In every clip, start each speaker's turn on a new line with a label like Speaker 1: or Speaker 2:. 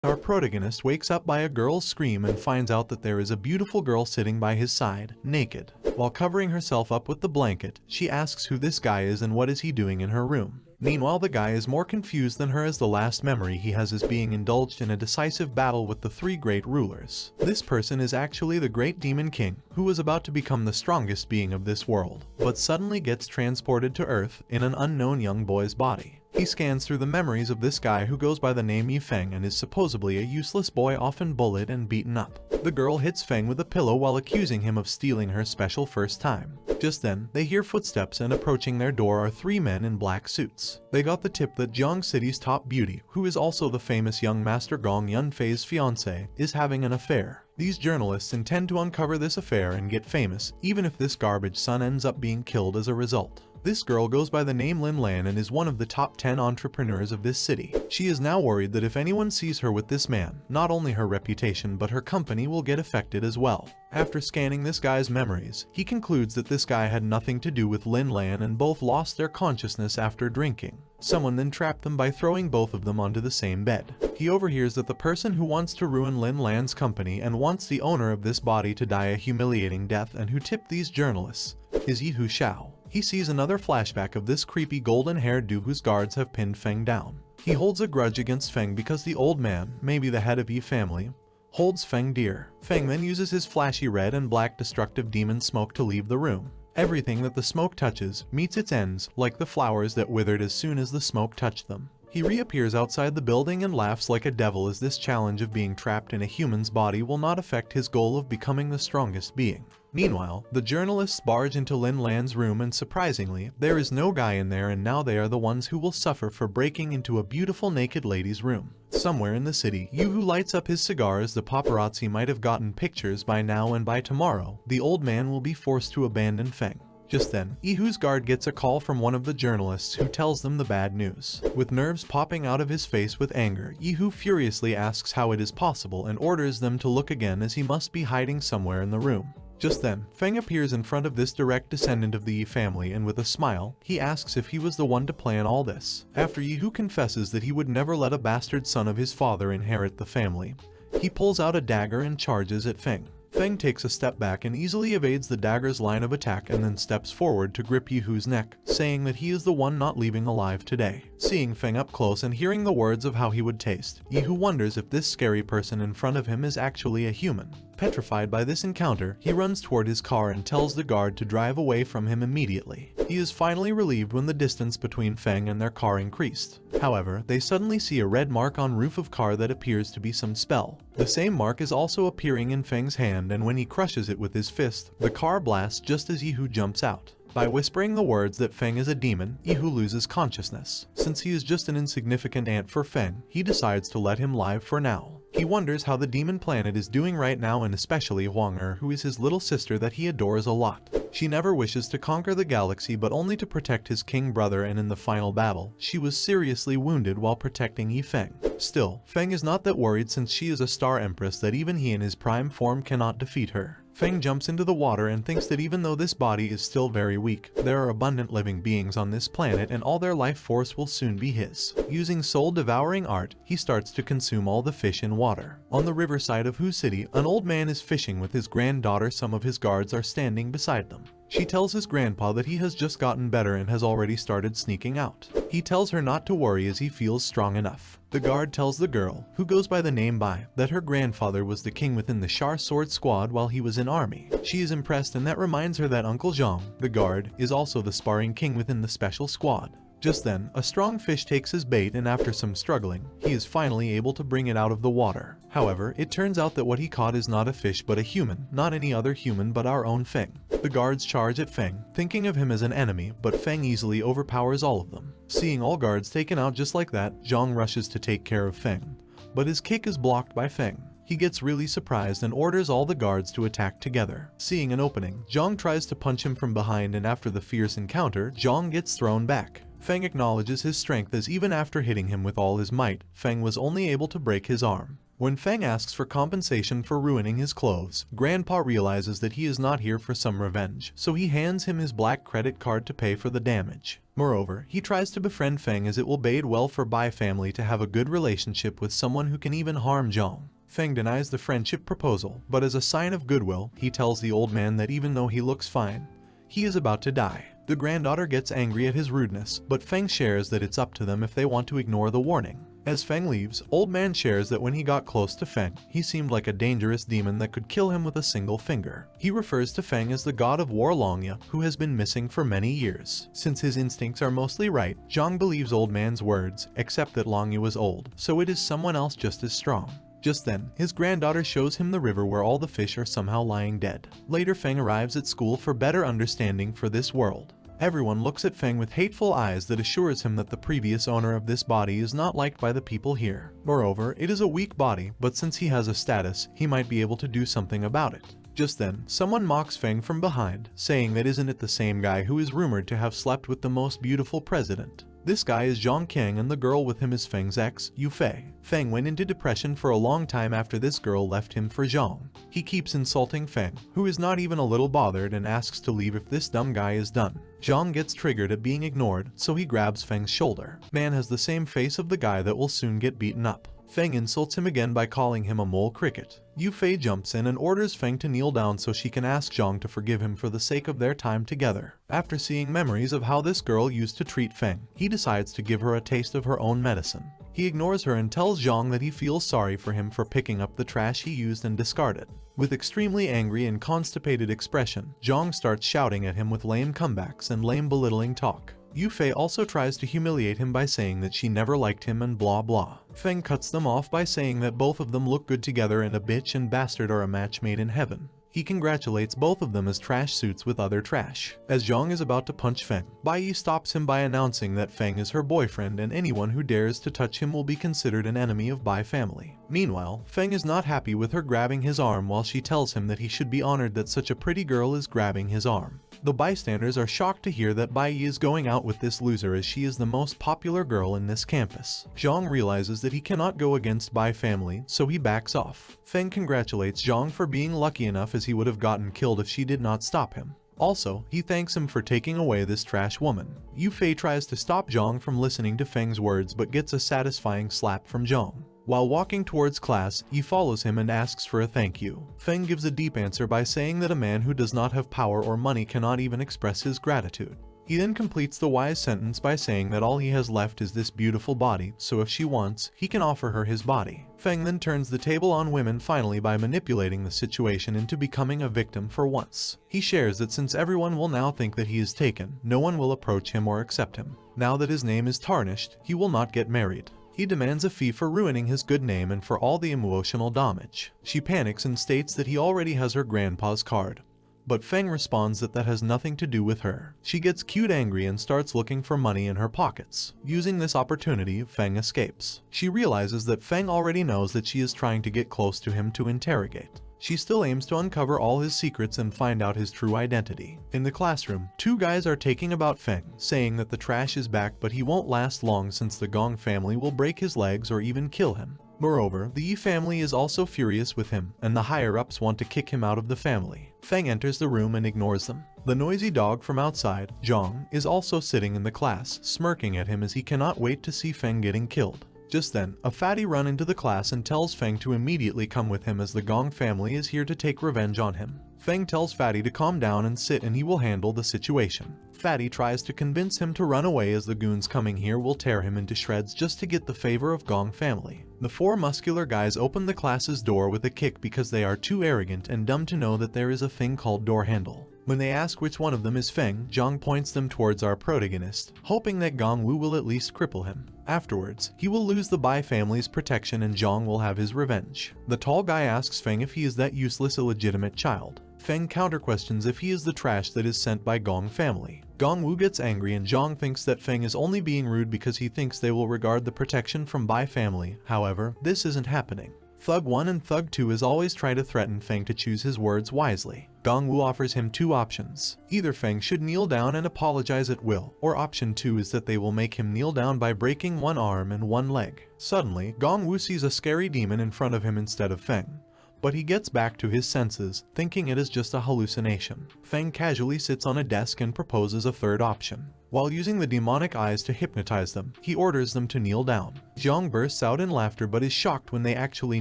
Speaker 1: Our protagonist wakes up by a girl's scream and finds out that there is a beautiful girl sitting by his side, naked. While covering herself up with the blanket, she asks who this guy is and what is he doing in her room. Meanwhile, the guy is more confused than her as the last memory he has is being indulged in a decisive battle with the three great rulers. This person is actually the great demon king, who was about to become the strongest being of this world, but suddenly gets transported to Earth in an unknown young boy's body. He scans through the memories of this guy who goes by the name Yi Feng and is supposedly a useless boy often bullied and beaten up. The girl hits Feng with a pillow while accusing him of stealing her special first time. Just then, they hear footsteps and approaching their door are three men in black suits. They got the tip that Jiang City's top beauty, who is also the famous young Master Gong Yunfei's fiancé, is having an affair. These journalists intend to uncover this affair and get famous, even if this garbage son ends up being killed as a result. This girl goes by the name Lin Lan and is one of the top 10 entrepreneurs of this city. She is now worried that if anyone sees her with this man, not only her reputation but her company will get affected as well. After scanning this guy's memories, he concludes that this guy had nothing to do with Lin Lan and both lost their consciousness after drinking. Someone then trapped them by throwing both of them onto the same bed. He overhears that the person who wants to ruin Lin Lan's company and wants the owner of this body to die a humiliating death and who tipped these journalists is Yi Hu Xiao. He sees another flashback of this creepy golden-haired dude whose guards have pinned Feng down. He holds a grudge against Feng because the old man, maybe the head of Yi family, holds Feng dear. Feng then uses his flashy red and black destructive demon smoke to leave the room. Everything that the smoke touches meets its ends, like the flowers that withered as soon as the smoke touched them. He reappears outside the building and laughs like a devil as this challenge of being trapped in a human's body will not affect his goal of becoming the strongest being. Meanwhile, the journalists barge into Lin Lan's room and surprisingly, there is no guy in there and now they are the ones who will suffer for breaking into a beautiful naked lady's room. Somewhere in the city, Yu Hu lights up his cigar as the paparazzi might have gotten pictures by now and by tomorrow, the old man will be forced to abandon Feng. Just then, Yi Hu's guard gets a call from one of the journalists who tells them the bad news. With nerves popping out of his face with anger, Yi Hu furiously asks how it is possible and orders them to look again as he must be hiding somewhere in the room. Just then, Feng appears in front of this direct descendant of the Yi family and with a smile, he asks if he was the one to plan all this. After Yi Hu confesses that he would never let a bastard son of his father inherit the family, he pulls out a dagger and charges at Feng. Feng takes a step back and easily evades the dagger's line of attack and then steps forward to grip Yi Hu's neck, saying that he is the one not leaving alive today. Seeing Feng up close and hearing the words of how he would taste, Yi Hu wonders if this scary person in front of him is actually a human. Petrified by this encounter, he runs toward his car and tells the guard to drive away from him immediately. He is finally relieved when the distance between Feng and their car increased. However, they suddenly see a red mark on roof of car that appears to be some spell. The same mark is also appearing in Feng's hand and when he crushes it with his fist, the car blasts just as Yi Hu jumps out. By whispering the words that Feng is a demon, Yi Hu loses consciousness. Since he is just an insignificant ant for Feng, he decides to let him live for now. He wonders how the demon planet is doing right now and especially Huang who is his little sister that he adores a lot. She never wishes to conquer the galaxy but only to protect his king brother and in the final battle, she was seriously wounded while protecting Yi Feng. Still, Feng is not that worried since she is a star empress that even he in his prime form cannot defeat her. Feng jumps into the water and thinks that even though this body is still very weak, there are abundant living beings on this planet and all their life force will soon be his. Using soul-devouring art, he starts to consume all the fish in water. On the riverside of Hu City, an old man is fishing with his granddaughter. Some of his guards are standing beside them. She tells his grandpa that he has just gotten better and has already started sneaking out. He tells her not to worry as he feels strong enough. The guard tells the girl, who goes by the name Bai, that her grandfather was the king within the Shar Sword Squad while he was in army. She is impressed and that reminds her that Uncle Zhang, the guard, is also the sparring king within the special squad. Just then, a strong fish takes his bait and after some struggling, he is finally able to bring it out of the water. However, it turns out that what he caught is not a fish but a human, not any other human but our own Feng. The guards charge at Feng, thinking of him as an enemy, but Feng easily overpowers all of them. Seeing all guards taken out just like that, Zhang rushes to take care of Feng. But his kick is blocked by Feng. He gets really surprised and orders all the guards to attack together. Seeing an opening, Zhang tries to punch him from behind and after the fierce encounter, Zhang gets thrown back. Feng acknowledges his strength as even after hitting him with all his might, Feng was only able to break his arm. When Feng asks for compensation for ruining his clothes, Grandpa realizes that he is not here for some revenge, so he hands him his black credit card to pay for the damage. Moreover, he tries to befriend Feng as it will bode well for Bai family to have a good relationship with someone who can even harm Zhang. Feng denies the friendship proposal, but as a sign of goodwill, he tells the old man that even though he looks fine, he is about to die. The granddaughter gets angry at his rudeness, but Feng shares that it's up to them if they want to ignore the warning. As Feng leaves, old man shares that when he got close to Feng, he seemed like a dangerous demon that could kill him with a single finger. He refers to Feng as the god of war Longya, who has been missing for many years. Since his instincts are mostly right, Zhang believes old man's words, except that Longya was old, so it is someone else just as strong. Just then, his granddaughter shows him the river where all the fish are somehow lying dead. Later, Feng arrives at school for better understanding for this world. Everyone looks at Feng with hateful eyes that assures him that the previous owner of this body is not liked by the people here. Moreover, it is a weak body, but since he has a status, he might be able to do something about it. Just then, someone mocks Feng from behind, saying that isn't it the same guy who is rumored to have slept with the most beautiful president. This guy is Zhang King and the girl with him is Feng's ex, Yu Fei. Feng went into depression for a long time after this girl left him for Zhang. He keeps insulting Feng, who is not even a little bothered and asks to leave if this dumb guy is done. Zhang gets triggered at being ignored, so he grabs Feng's shoulder. Man has the same face of the guy that will soon get beaten up. Feng insults him again by calling him a mole cricket. Yu Fei jumps in and orders Feng to kneel down so she can ask Zhang to forgive him for the sake of their time together. After seeing memories of how this girl used to treat Feng, he decides to give her a taste of her own medicine. He ignores her and tells Zhang that he feels sorry for him for picking up the trash he used and discarded. With extremely angry and constipated expression, Zhang starts shouting at him with lame comebacks and lame belittling talk. Yu Fei also tries to humiliate him by saying that she never liked him and blah blah. Feng cuts them off by saying that both of them look good together and a bitch and bastard are a match made in heaven. He congratulates both of them as trash suits with other trash. As Zhang is about to punch Feng, Bai Yi stops him by announcing that Feng is her boyfriend and anyone who dares to touch him will be considered an enemy of Bai family. Meanwhile, Feng is not happy with her grabbing his arm while she tells him that he should be honored that such a pretty girl is grabbing his arm. The bystanders are shocked to hear that Bai Yi is going out with this loser as she is the most popular girl in this campus. Zhang realizes that he cannot go against Bai family, so he backs off. Feng congratulates Zhang for being lucky enough as he would have gotten killed if she did not stop him. Also, he thanks him for taking away this trash woman. Yu Fei tries to stop Zhang from listening to Feng's words but gets a satisfying slap from Zhang. While walking towards class, he follows him and asks for a thank you. Feng gives a deep answer by saying that a man who does not have power or money cannot even express his gratitude. He then completes the wise sentence by saying that all he has left is this beautiful body, so if she wants, he can offer her his body. Feng then turns the table on women finally by manipulating the situation into becoming a victim for once. He shares that since everyone will now think that he is taken, no one will approach him or accept him. Now that his name is tarnished, he will not get married. He demands a fee for ruining his good name and for all the emotional damage. She panics and states that he already has her grandpa's card. But Feng responds that that has nothing to do with her. She gets cute angry and starts looking for money in her pockets. Using this opportunity, Feng escapes. She realizes that Feng already knows that she is trying to get close to him to interrogate. She still aims to uncover all his secrets and find out his true identity. In the classroom, two guys are taking about Feng, saying that the trash is back but he won't last long since the Gong family will break his legs or even kill him. Moreover, the Yi family is also furious with him, and the higher-ups want to kick him out of the family. Feng enters the room and ignores them. The noisy dog from outside, Zhang, is also sitting in the class, smirking at him as he cannot wait to see Feng getting killed. Just then, a fatty runs into the class and tells Feng to immediately come with him as the Gong family is here to take revenge on him. Feng tells Fatty to calm down and sit and he will handle the situation. Fatty tries to convince him to run away as the goons coming here will tear him into shreds just to get the favor of Gong family. The four muscular guys open the class's door with a kick because they are too arrogant and dumb to know that there is a thing called door handle. When they ask which one of them is Feng, Zhang points them towards our protagonist, hoping that Gong Wu will at least cripple him. Afterwards, he will lose the Bai family's protection and Zhang will have his revenge. The tall guy asks Feng if he is that useless illegitimate child. Feng counter-questions if he is the trash that is sent by Gong family. Gong Wu gets angry and Zhang thinks that Feng is only being rude because he thinks they will regard the protection from Bai family. However, this isn't happening. Thug 1 and Thug 2 as always try to threaten Feng to choose his words wisely. Gongwu offers him two options. Either Feng should kneel down and apologize at will, or option 2 is that they will make him kneel down by breaking one arm and one leg. Suddenly, Gongwu sees a scary demon in front of him instead of Feng. But he gets back to his senses, thinking it is just a hallucination. Feng casually sits on a desk and proposes a third option. While using the demonic eyes to hypnotize them, he orders them to kneel down. Zhang bursts out in laughter but is shocked when they actually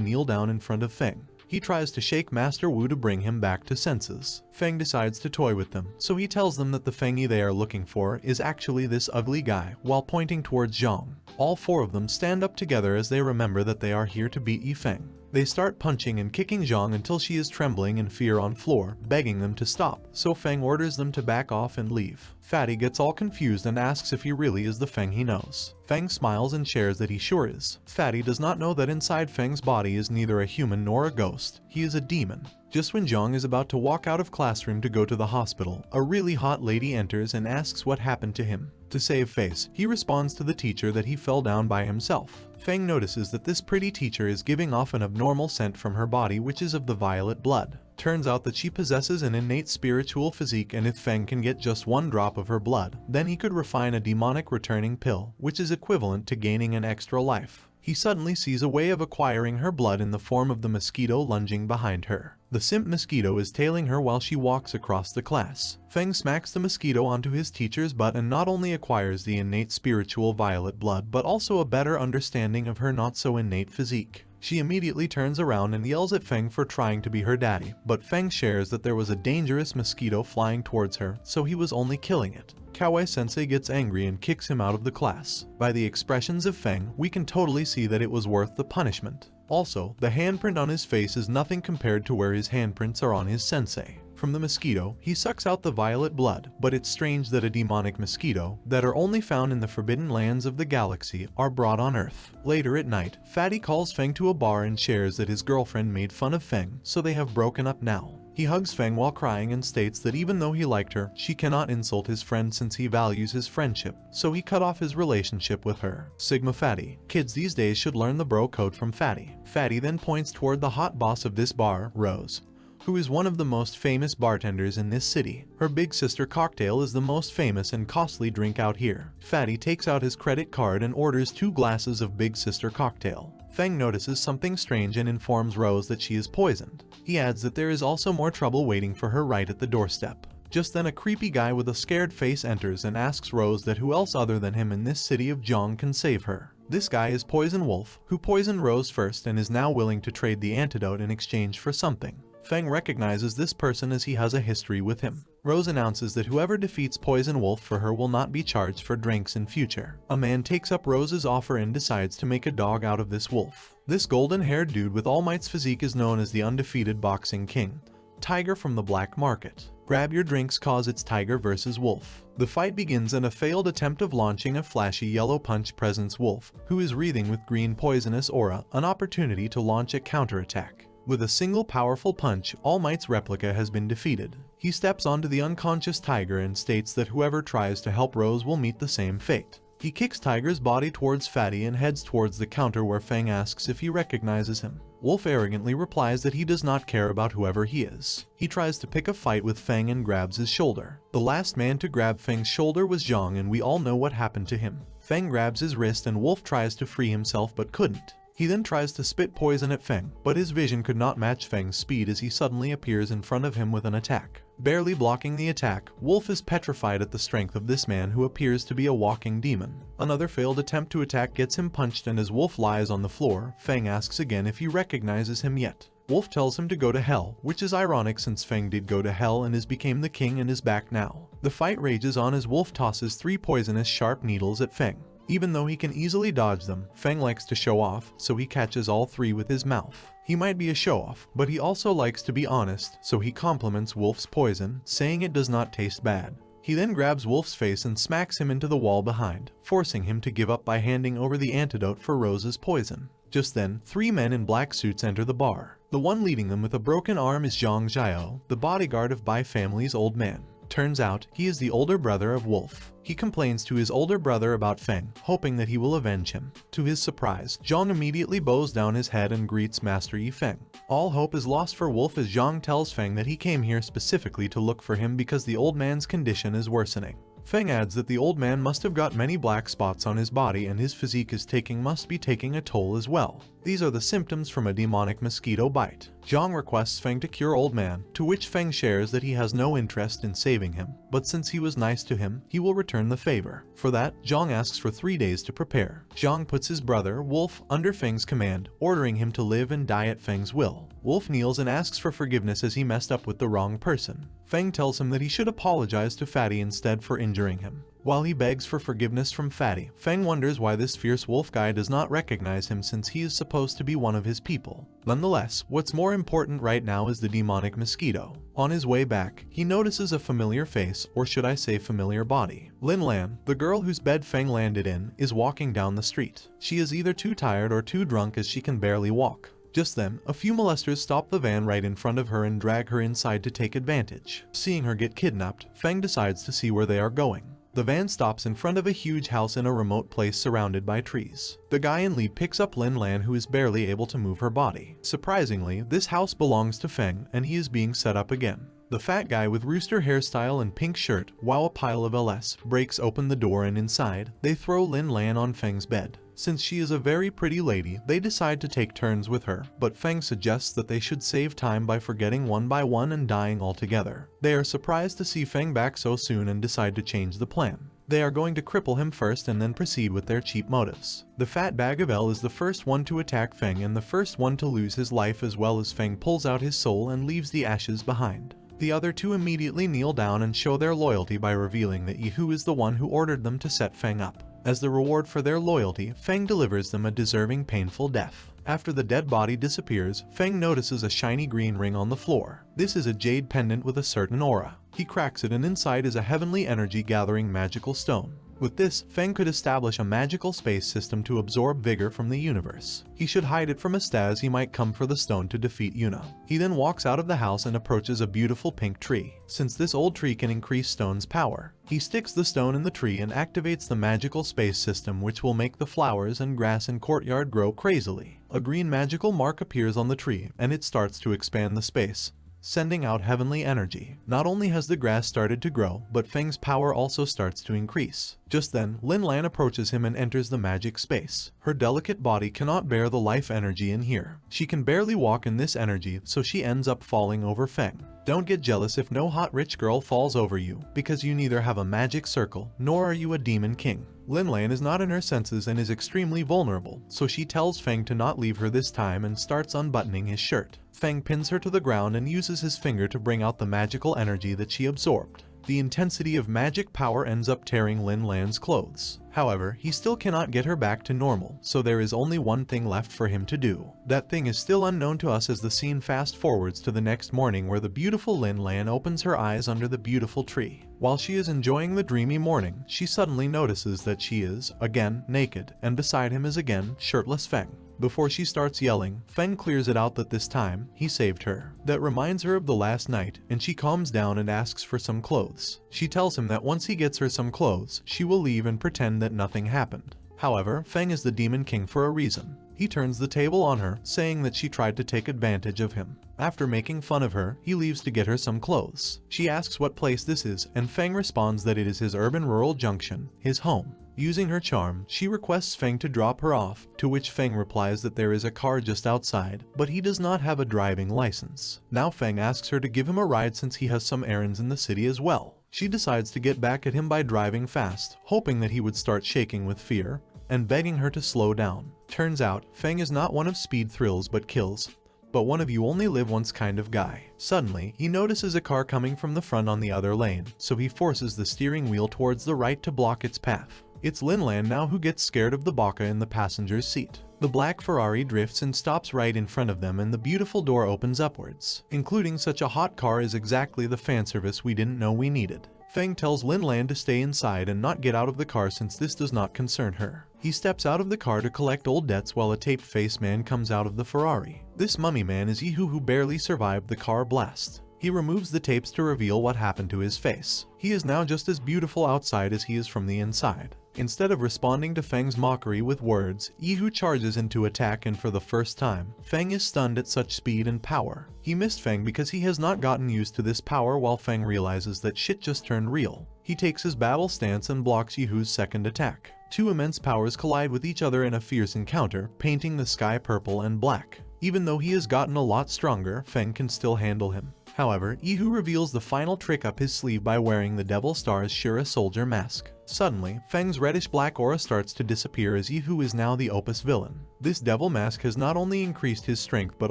Speaker 1: kneel down in front of Feng. He tries to shake Master Wu to bring him back to senses. Feng decides to toy with them, so he tells them that the Fengi they are looking for is actually this ugly guy, while pointing towards Zhang. All four of them stand up together as they remember that they are here to beat Yifeng. They start punching and kicking Zhang until she is trembling in fear on floor, begging them to stop, so Feng orders them to back off and leave. Fatty gets all confused and asks if he really is the Feng he knows. Feng smiles and shares that he sure is. Fatty does not know that inside Feng's body is neither a human nor a ghost, he is a demon. Just when Zhang is about to walk out of classroom to go to the hospital, a really hot lady enters and asks what happened to him. To save face, he responds to the teacher that he fell down by himself. Feng notices that this pretty teacher is giving off an abnormal scent from her body which is of the violet blood. Turns out that she possesses an innate spiritual physique, and if Feng can get just one drop of her blood, then he could refine a demonic returning pill, which is equivalent to gaining an extra life. He suddenly sees a way of acquiring her blood in the form of the mosquito lunging behind her. The simp mosquito is tailing her while she walks across the class. Feng smacks the mosquito onto his teacher's butt and not only acquires the innate spiritual violet blood but also a better understanding of her not so innate physique. She immediately turns around and yells at Feng for trying to be her daddy, but Feng shares that there was a dangerous mosquito flying towards her, so he was only killing it. Kawaii-sensei gets angry and kicks him out of the class. By the expressions of Feng, we can totally see that it was worth the punishment. Also, the handprint on his face is nothing compared to where his handprints are on his sensei. From the mosquito, he sucks out the violet blood, but it's strange that a demonic mosquito, that are only found in the forbidden lands of the galaxy, are brought on Earth. Later at night, Fatty calls Feng to a bar and shares that his girlfriend made fun of Feng, so they have broken up now. He hugs Feng while crying and states that even though he liked her, she cannot insult his friend since he values his friendship, so he cut off his relationship with her. Sigma Fatty. Kids these days should learn the bro code from Fatty. Fatty then points toward the hot boss of this bar, Rose, who is one of the most famous bartenders in this city. Her big sister cocktail is the most famous and costly drink out here. Fatty takes out his credit card and orders 2 glasses of big sister cocktail. Feng notices something strange and informs Rose that she is poisoned. He adds that there is also more trouble waiting for her right at the doorstep. Just then a creepy guy with a scared face enters and asks Rose that who else other than him in this city of Zhong can save her. This guy is Poison Wolf, who poisoned Rose first and is now willing to trade the antidote in exchange for something. Feng recognizes this person as he has a history with him. Rose announces that whoever defeats Poison Wolf for her will not be charged for drinks in future. A man takes up Rose's offer and decides to make a dog out of this wolf. This golden-haired dude with All Might's physique is known as the undefeated boxing king, Tiger from the black market. Grab your drinks cause it's Tiger versus Wolf. The fight begins in a failed attempt of launching a flashy yellow punch presents Wolf, who is wreathing with green poisonous aura, an opportunity to launch a counterattack. With a single powerful punch, All Might's replica has been defeated. He steps onto the unconscious Tiger and states that whoever tries to help Rose will meet the same fate. He kicks Tiger's body towards Fatty and heads towards the counter where Feng asks if he recognizes him. Wolf arrogantly replies that he does not care about whoever he is. He tries to pick a fight with Feng and grabs his shoulder. The last man to grab Feng's shoulder was Zhang, and we all know what happened to him. Feng grabs his wrist and Wolf tries to free himself but couldn't. He then tries to spit poison at Feng, but his vision could not match Feng's speed as he suddenly appears in front of him with an attack. Barely blocking the attack, Wolf is petrified at the strength of this man who appears to be a walking demon. Another failed attempt to attack gets him punched, and as Wolf lies on the floor, Feng asks again if he recognizes him yet. Wolf tells him to go to hell, which is ironic since Feng did go to hell and became the king and is back now. The fight rages on as Wolf tosses 3 poisonous sharp needles at Feng. Even though he can easily dodge them, Feng likes to show off, so he catches all 3 with his mouth. He might be a show-off, but he also likes to be honest, so he compliments Wolf's poison, saying it does not taste bad. He then grabs Wolf's face and smacks him into the wall behind, forcing him to give up by handing over the antidote for Rose's poison. Just then, 3 men in black suits enter the bar. The one leading them with a broken arm is Zhang Jiao, the bodyguard of Bai family's old man. Turns out, he is the older brother of Wolf. He complains to his older brother about Feng, hoping that he will avenge him. To his surprise, Zhang immediately bows down his head and greets Master Yi Feng. All hope is lost for Wolf as Zhang tells Feng that he came here specifically to look for him because the old man's condition is worsening. Feng adds that the old man must have got many black spots on his body and his physique must be taking a toll as well. These are the symptoms from a demonic mosquito bite. Zhang requests Feng to cure old man, to which Feng shares that he has no interest in saving him, but since he was nice to him, he will return the favor. For that, Zhang asks for 3 days to prepare. Zhang puts his brother, Wolf, under Feng's command, ordering him to live and die at Feng's will. Wolf kneels and asks for forgiveness as he messed up with the wrong person. Feng tells him that he should apologize to Fatty instead for injuring him. While he begs for forgiveness from Fatty, Feng wonders why this fierce wolf guy does not recognize him since he is supposed to be one of his people. Nonetheless, what's more important right now is the demonic mosquito. On his way back, he notices a familiar face, or should I say familiar body. Lin Lan, the girl whose bed Feng landed in, is walking down the street. She is either too tired or too drunk as she can barely walk. Just then, a few molesters stop the van right in front of her and drag her inside to take advantage. Seeing her get kidnapped, Feng decides to see where they are going. The van stops in front of a huge house in a remote place surrounded by trees. The guy in lead picks up Lin Lan, who is barely able to move her body. Surprisingly, this house belongs to Feng and he is being set up again. The fat guy with rooster hairstyle and pink shirt, while a pile of LS, breaks open the door and inside, they throw Lin Lan on Feng's bed. Since she is a very pretty lady, they decide to take turns with her, but Feng suggests that they should save time by forgetting one by one and dying altogether. They are surprised to see Feng back so soon and decide to change the plan. They are going to cripple him first and then proceed with their cheap motives. The fat bag of L is the first one to attack Feng and the first one to lose his life, as well as Feng pulls out his soul and leaves the ashes behind. The other two immediately kneel down and show their loyalty by revealing that Yehu is the one who ordered them to set Feng up. As the reward for their loyalty, Feng delivers them a deserving painful death. After the dead body disappears, Feng notices a shiny green ring on the floor. This is a jade pendant with a certain aura. He cracks it and inside is a heavenly energy gathering magical stone. With this, Feng could establish a magical space system to absorb vigor from the universe. He should hide it from a staz he might come for the stone to defeat Yuna. He then walks out of the house and approaches a beautiful pink tree. Since this old tree can increase stone's power, he sticks the stone in the tree and activates the magical space system, which will make the flowers and grass in courtyard grow crazily. A green magical mark appears on the tree and it starts to expand the space, sending out heavenly energy. Not only has the grass started to grow, but Feng's power also starts to increase. Just then, Lin Lan approaches him and enters the magic space. Her delicate body cannot bear the life energy in here. She can barely walk in this energy, so she ends up falling over Feng. Don't get jealous if no hot rich girl falls over you, because you neither have a magic circle, nor are you a demon king. Lin Lan is not in her senses and is extremely vulnerable, so she tells Feng to not leave her this time and starts unbuttoning his shirt. Feng pins her to the ground and uses his finger to bring out the magical energy that she absorbed. The intensity of magic power ends up tearing Lin Lan's clothes. However, he still cannot get her back to normal, so there is only one thing left for him to do. That thing is still unknown to us as the scene fast forwards to the next morning, where the beautiful Lin Lan opens her eyes under the beautiful tree. While she is enjoying the dreamy morning, she suddenly notices that she is, again, naked, and beside him is again, shirtless Feng. Before she starts yelling, Feng clears it out that this time, he saved her. That reminds her of the last night, and she calms down and asks for some clothes. She tells him that once he gets her some clothes, she will leave and pretend that nothing happened. However, Feng is the demon king for a reason. He turns the table on her, saying that she tried to take advantage of him. After making fun of her, he leaves to get her some clothes. She asks what place this is, and Feng responds that it is his urban-rural junction, his home. Using her charm, she requests Feng to drop her off, to which Feng replies that there is a car just outside, but he does not have a driving license. Now Feng asks her to give him a ride since he has some errands in the city as well. She decides to get back at him by driving fast, hoping that he would start shaking with fear, and begging her to slow down. Turns out, Feng is not one of speed thrills but kills, but one of you only live once kind of guy. Suddenly, he notices a car coming from the front on the other lane, so he forces the steering wheel towards the right to block its path. It's Lin Lan now who gets scared of the baka in the passenger's seat. The black Ferrari drifts and stops right in front of them, and the beautiful door opens upwards. Including such a hot car is exactly the fan service we didn't know we needed. Feng tells Lin Lan to stay inside and not get out of the car since this does not concern her. He steps out of the car to collect old debts while a taped-faced man comes out of the Ferrari. This mummy man is Yehu, who barely survived the car blast. He removes the tapes to reveal what happened to his face. He is now just as beautiful outside as he is from the inside. Instead of responding to Feng's mockery with words, Yihu charges into attack, and for the first time, Feng is stunned at such speed and power. He missed Feng because he has not gotten used to this power, while Feng realizes that shit just turned real. He takes his battle stance and blocks Yihu's second attack. Two immense powers collide with each other in a fierce encounter, painting the sky purple and black. Even though he has gotten a lot stronger, Feng can still handle him. However, Yihu reveals the final trick up his sleeve by wearing the Devil Star's Shura soldier mask. Suddenly, Feng's reddish-black aura starts to disappear as Yihu is now the Opus villain. This devil mask has not only increased his strength but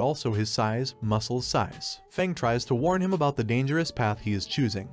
Speaker 1: also his muscle size. Feng tries to warn him about the dangerous path he is choosing,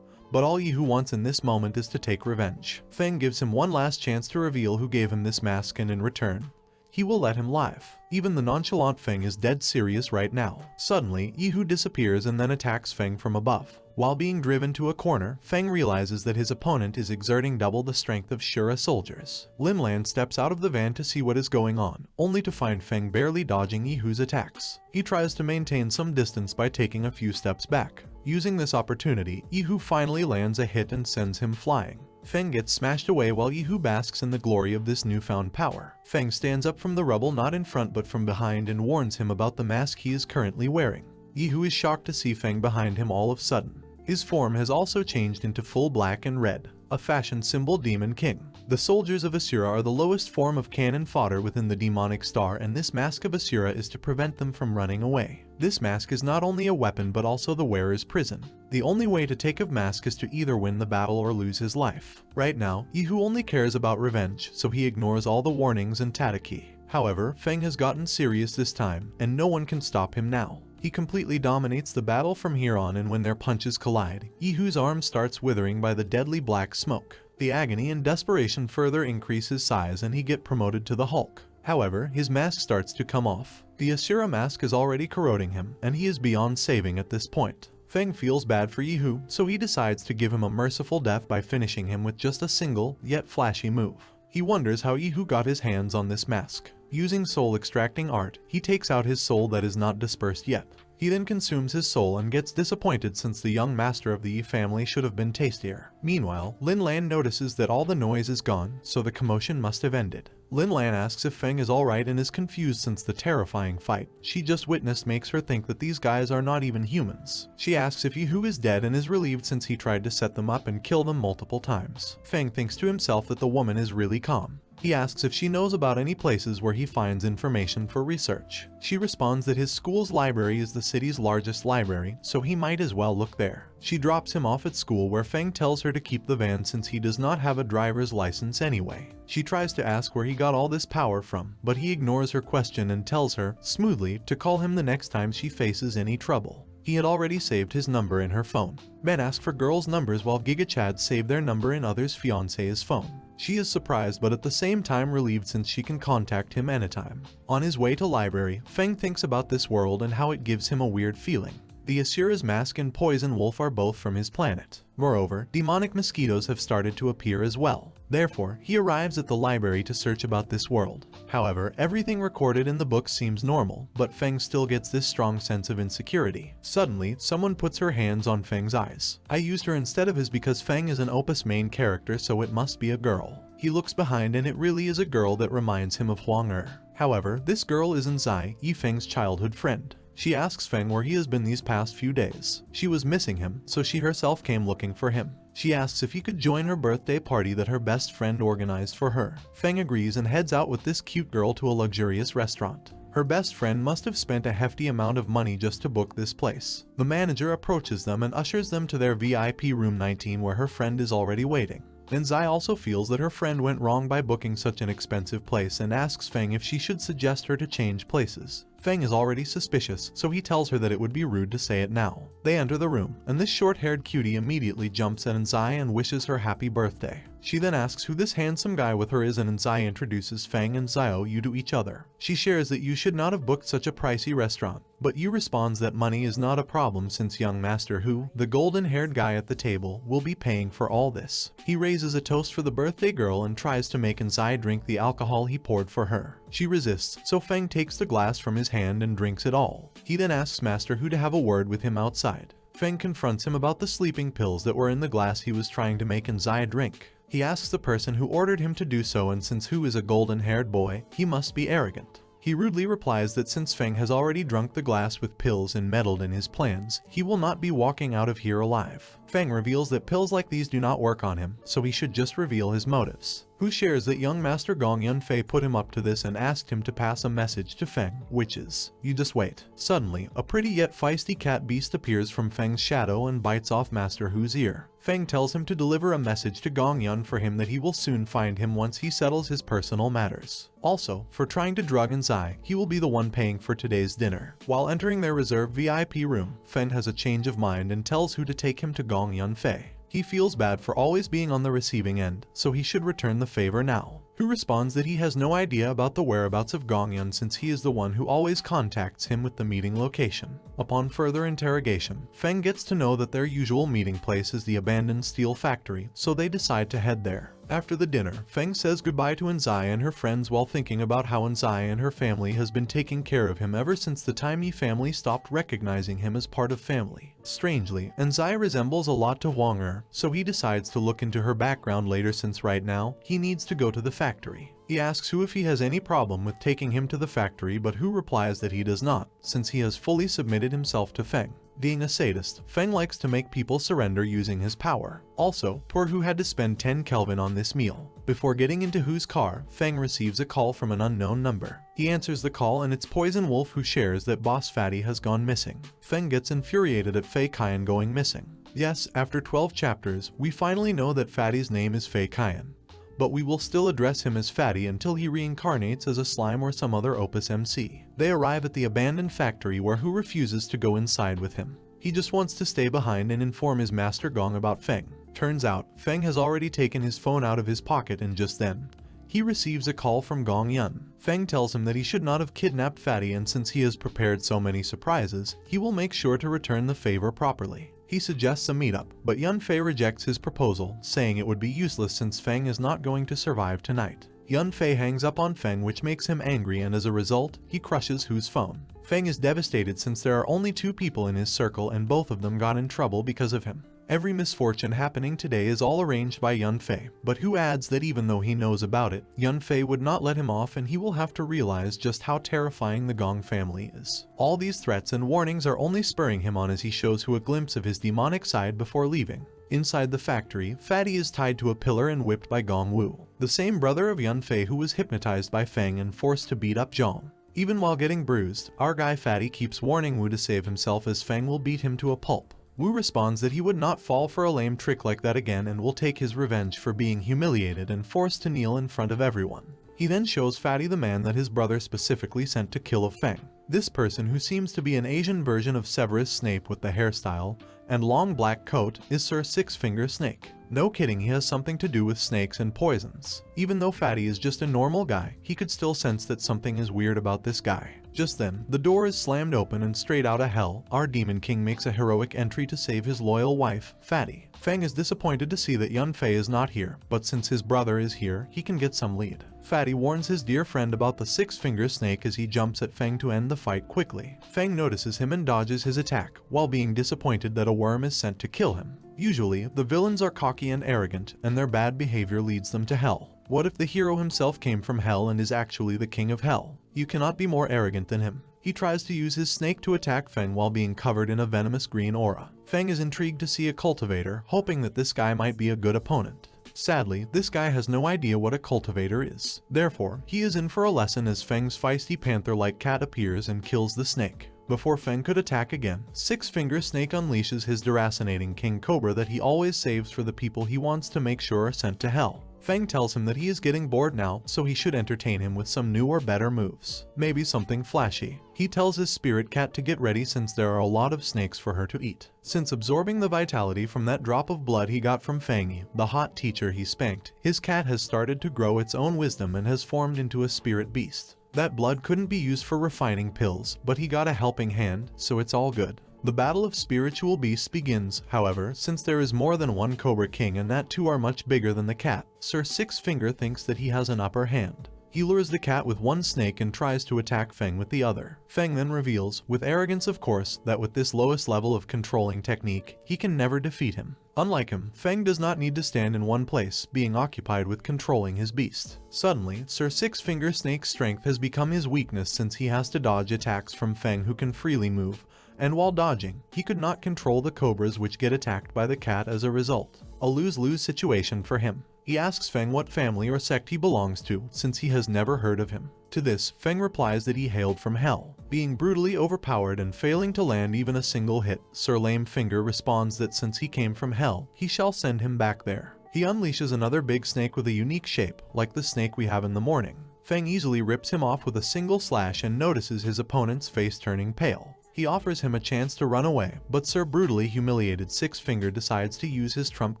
Speaker 1: but all Yihu wants in this moment is to take revenge. Feng gives him one last chance to reveal who gave him this mask, and in return, he will let him live. Even the nonchalant Feng is dead serious right now. Suddenly, Yihu disappears and then attacks Feng from above. While being driven to a corner, Feng realizes that his opponent is exerting double the strength of Shura soldiers. Linlan steps out of the van to see what is going on, only to find Feng barely dodging Yihu's attacks. He tries to maintain some distance by taking a few steps back. Using this opportunity, Yihu finally lands a hit and sends him flying. Feng gets smashed away while Yihu basks in the glory of this newfound power. Feng stands up from the rubble, not in front but from behind, and warns him about the mask he is currently wearing. Yihu is shocked to see Feng behind him all of a sudden. His form has also changed into full black and red, a fashion symbol demon king. The soldiers of Asura are the lowest form of cannon fodder within the demonic star, and this mask of Asura is to prevent them from running away. This mask is not only a weapon but also the wearer's prison. The only way to take a mask is to either win the battle or lose his life. Right now, Yihu only cares about revenge, so he ignores all the warnings and Tadaki. However, Feng has gotten serious this time, and no one can stop him now. He completely dominates the battle from here on, and when their punches collide, Yihu's arm starts withering by the deadly black smoke. The agony and desperation further increase his size, and he gets promoted to the Hulk. However, his mask starts to come off. The Asura mask is already corroding him, and he is beyond saving at this point. Feng feels bad for Yihu, so he decides to give him a merciful death by finishing him with just a single, yet flashy move. He wonders how Yihu got his hands on this mask. Using soul extracting art, he takes out his soul that is not dispersed yet. He then consumes his soul and gets disappointed since the young master of the Yi family should have been tastier. Meanwhile, Lin Lan notices that all the noise is gone, so the commotion must have ended. Lin Lan asks if Feng is alright and is confused since the terrifying fight she just witnessed makes her think that these guys are not even humans. She asks if Yihu is dead and is relieved since he tried to set them up and kill them multiple times. Feng thinks to himself that the woman is really calm. He asks if she knows about any places where he finds information for research. She responds that his school's library is the city's largest library, so he might as well look there. She drops him off at school, where Feng tells her to keep the van since he does not have a driver's license anyway. She tries to ask where he got all this power from, but he ignores her question and tells her, smoothly, to call him the next time she faces any trouble. He had already saved his number in her phone. Men ask for girls' numbers while Giga Chad saved their number in others' fiancé's phone. She is surprised but at the same time relieved since she can contact him anytime. On his way to library, Feng thinks about this world and how it gives him a weird feeling. The Asura's mask and poison wolf are both from his planet. Moreover, demonic mosquitoes have started to appear as well. Therefore, he arrives at the library to search about this world. However, everything recorded in the book seems normal, but Feng still gets this strong sense of insecurity. Suddenly, someone puts her hands on Feng's eyes. I used her instead of his because Feng is an Opus main character, so it must be a girl. He looks behind and it really is a girl that reminds him of Huang. However, this girl isn't Zai, Yi Feng's childhood friend. She asks Feng where he has been these past few days. She was missing him, so she herself came looking for him. She asks if he could join her birthday party that her best friend organized for her. Feng agrees and heads out with this cute girl to a luxurious restaurant. Her best friend must have spent a hefty amount of money just to book this place. The manager approaches them and ushers them to their VIP room 19 where her friend is already waiting. Then Zai also feels that her friend went wrong by booking such an expensive place and asks Feng if she should suggest her to change places. Feng is already suspicious, so he tells her that it would be rude to say it now. They enter the room, and this short-haired cutie immediately jumps at Zai and wishes her happy birthday. She then asks who this handsome guy with her is, and Zai introduces Feng and Zio Yu to each other. She shares that you should not have booked such a pricey restaurant, but Yu responds that money is not a problem since young master Hu, the golden-haired guy at the table, will be paying for all this. He raises a toast for the birthday girl and tries to make Zai drink the alcohol he poured for her. She resists, so Feng takes the glass from his hand and drinks it all. He then asks Master Hu to have a word with him outside. Feng confronts him about the sleeping pills that were in the glass he was trying to make Anzai drink. He asks the person who ordered him to do so, and since Hu is a golden-haired boy, he must be arrogant. He rudely replies that since Feng has already drunk the glass with pills and meddled in his plans, he will not be walking out of here alive. Feng reveals that pills like these do not work on him, so he should just reveal his motives. Hu shares that young Master Gong Yunfei put him up to this and asked him to pass a message to Feng, which is, "You just wait." Suddenly, a pretty yet feisty cat beast appears from Feng's shadow and bites off Master Hu's ear. Feng tells him to deliver a message to Gong Yun for him that he will soon find him once he settles his personal matters. Also, for trying to drug Anzai, he will be the one paying for today's dinner. While entering their reserved VIP room, Feng has a change of mind and tells Hu to take him to Gong Yunfei. He feels bad for always being on the receiving end, so he should return the favor now. Hu responds that he has no idea about the whereabouts of Gong Yun since he is the one who always contacts him with the meeting location. Upon further interrogation, Feng gets to know that their usual meeting place is the abandoned steel factory, so they decide to head there. After the dinner, Feng says goodbye to Anzai and her friends while thinking about how Anzai and her family has been taking care of him ever since the time Yi family stopped recognizing him as part of family. Strangely, Anzai resembles a lot to Huang Er, so he decides to look into her background later since right now, he needs to go to the factory. He asks Hu if he has any problem with taking him to the factory, but Hu replies that he does not, since he has fully submitted himself to Feng. Being a sadist, Feng likes to make people surrender using his power. Also, poor Hu had to spend 10 Kelvin on this meal. Before getting into Hu's car, Feng receives a call from an unknown number. He answers the call and it's Poison Wolf, who shares that Boss Fatty has gone missing. Feng gets infuriated at Fei Kian going missing. Yes, after 12 chapters, we finally know that Fatty's name is Fei Kian. But we will still address him as Fatty until he reincarnates as a slime or some other Opus MC. They arrive at the abandoned factory where Hu refuses to go inside with him. He just wants to stay behind and inform his Master Gong about Feng. Turns out, Feng has already taken his phone out of his pocket, and just then, he receives a call from Gong Yun. Feng tells him that he should not have kidnapped Fatty, and since he has prepared so many surprises, he will make sure to return the favor properly. He suggests a meetup, but Yunfei rejects his proposal, saying it would be useless since Feng is not going to survive tonight. Yunfei hangs up on Feng, which makes him angry, and as a result, he crushes Hu's phone. Feng is devastated since there are only 2 people in his circle and both of them got in trouble because of him. Every misfortune happening today is all arranged by Yunfei, but Hu adds that even though he knows about it, Yunfei would not let him off and he will have to realize just how terrifying the Gong family is. All these threats and warnings are only spurring him on as he shows Hu a glimpse of his demonic side before leaving. Inside the factory, Fatty is tied to a pillar and whipped by Gong Wu, the same brother of Yunfei who was hypnotized by Feng and forced to beat up Zhong. Even while getting bruised, our guy Fatty keeps warning Wu to save himself as Feng will beat him to a pulp. Wu responds that he would not fall for a lame trick like that again and will take his revenge for being humiliated and forced to kneel in front of everyone. He then shows Fatty the man that his brother specifically sent to kill Feng. This person, who seems to be an Asian version of Severus Snape with the hairstyle and long black coat, is Sir Six-Finger Snake. No kidding, he has something to do with snakes and poisons. Even though Fatty is just a normal guy, he could still sense that something is weird about this guy. Just then, the door is slammed open and straight out of hell, our Demon King makes a heroic entry to save his loyal wife, Fatty. Feng is disappointed to see that Yunfei is not here, but since his brother is here, he can get some lead. Fatty warns his dear friend about the Six-Finger Snake as he jumps at Feng to end the fight quickly. Feng notices him and dodges his attack, while being disappointed that a worm is sent to kill him. Usually, the villains are cocky and arrogant, and their bad behavior leads them to hell. What if the hero himself came from hell and is actually the king of hell? You cannot be more arrogant than him. He tries to use his snake to attack Feng while being covered in a venomous green aura. Feng is intrigued to see a cultivator, hoping that this guy might be a good opponent. Sadly, this guy has no idea what a cultivator is. Therefore, he is in for a lesson as Feng's feisty panther-like cat appears and kills the snake. Before Feng could attack again, Six-Finger Snake unleashes his deracinating King Cobra that he always saves for the people he wants to make sure are sent to hell. Feng tells him that he is getting bored now, so he should entertain him with some new or better moves. Maybe something flashy. He tells his spirit cat to get ready since there are a lot of snakes for her to eat. Since absorbing the vitality from that drop of blood he got from Fangy, the hot teacher he spanked, his cat has started to grow its own wisdom and has formed into a spirit beast. That blood couldn't be used for refining pills, but he got a helping hand, so it's all good. The battle of spiritual beasts begins, however, since there is more than one Cobra King and that two are much bigger than the cat. Sir Six-Finger thinks that he has an upper hand. He lures the cat with one snake and tries to attack Feng with the other. Feng then reveals, with arrogance of course, that with this lowest level of controlling technique, he can never defeat him. Unlike him, Feng does not need to stand in one place, being occupied with controlling his beast. Suddenly, Sir Six Finger Snake's strength has become his weakness since he has to dodge attacks from Feng who can freely move, and while dodging, he could not control the cobras which get attacked by the cat as a result. A lose-lose situation for him. He asks Feng what family or sect he belongs to, since he has never heard of him. To this, Feng replies that he hailed from hell. Being brutally overpowered and failing to land even a single hit, Sir Lame Finger responds that since he came from hell, he shall send him back there. He unleashes another big snake with a unique shape, like the snake we have in the morning. Feng easily rips him off with a single slash and notices his opponent's face turning pale. He offers him a chance to run away, but Sir Brutally Humiliated Six Finger decides to use his trump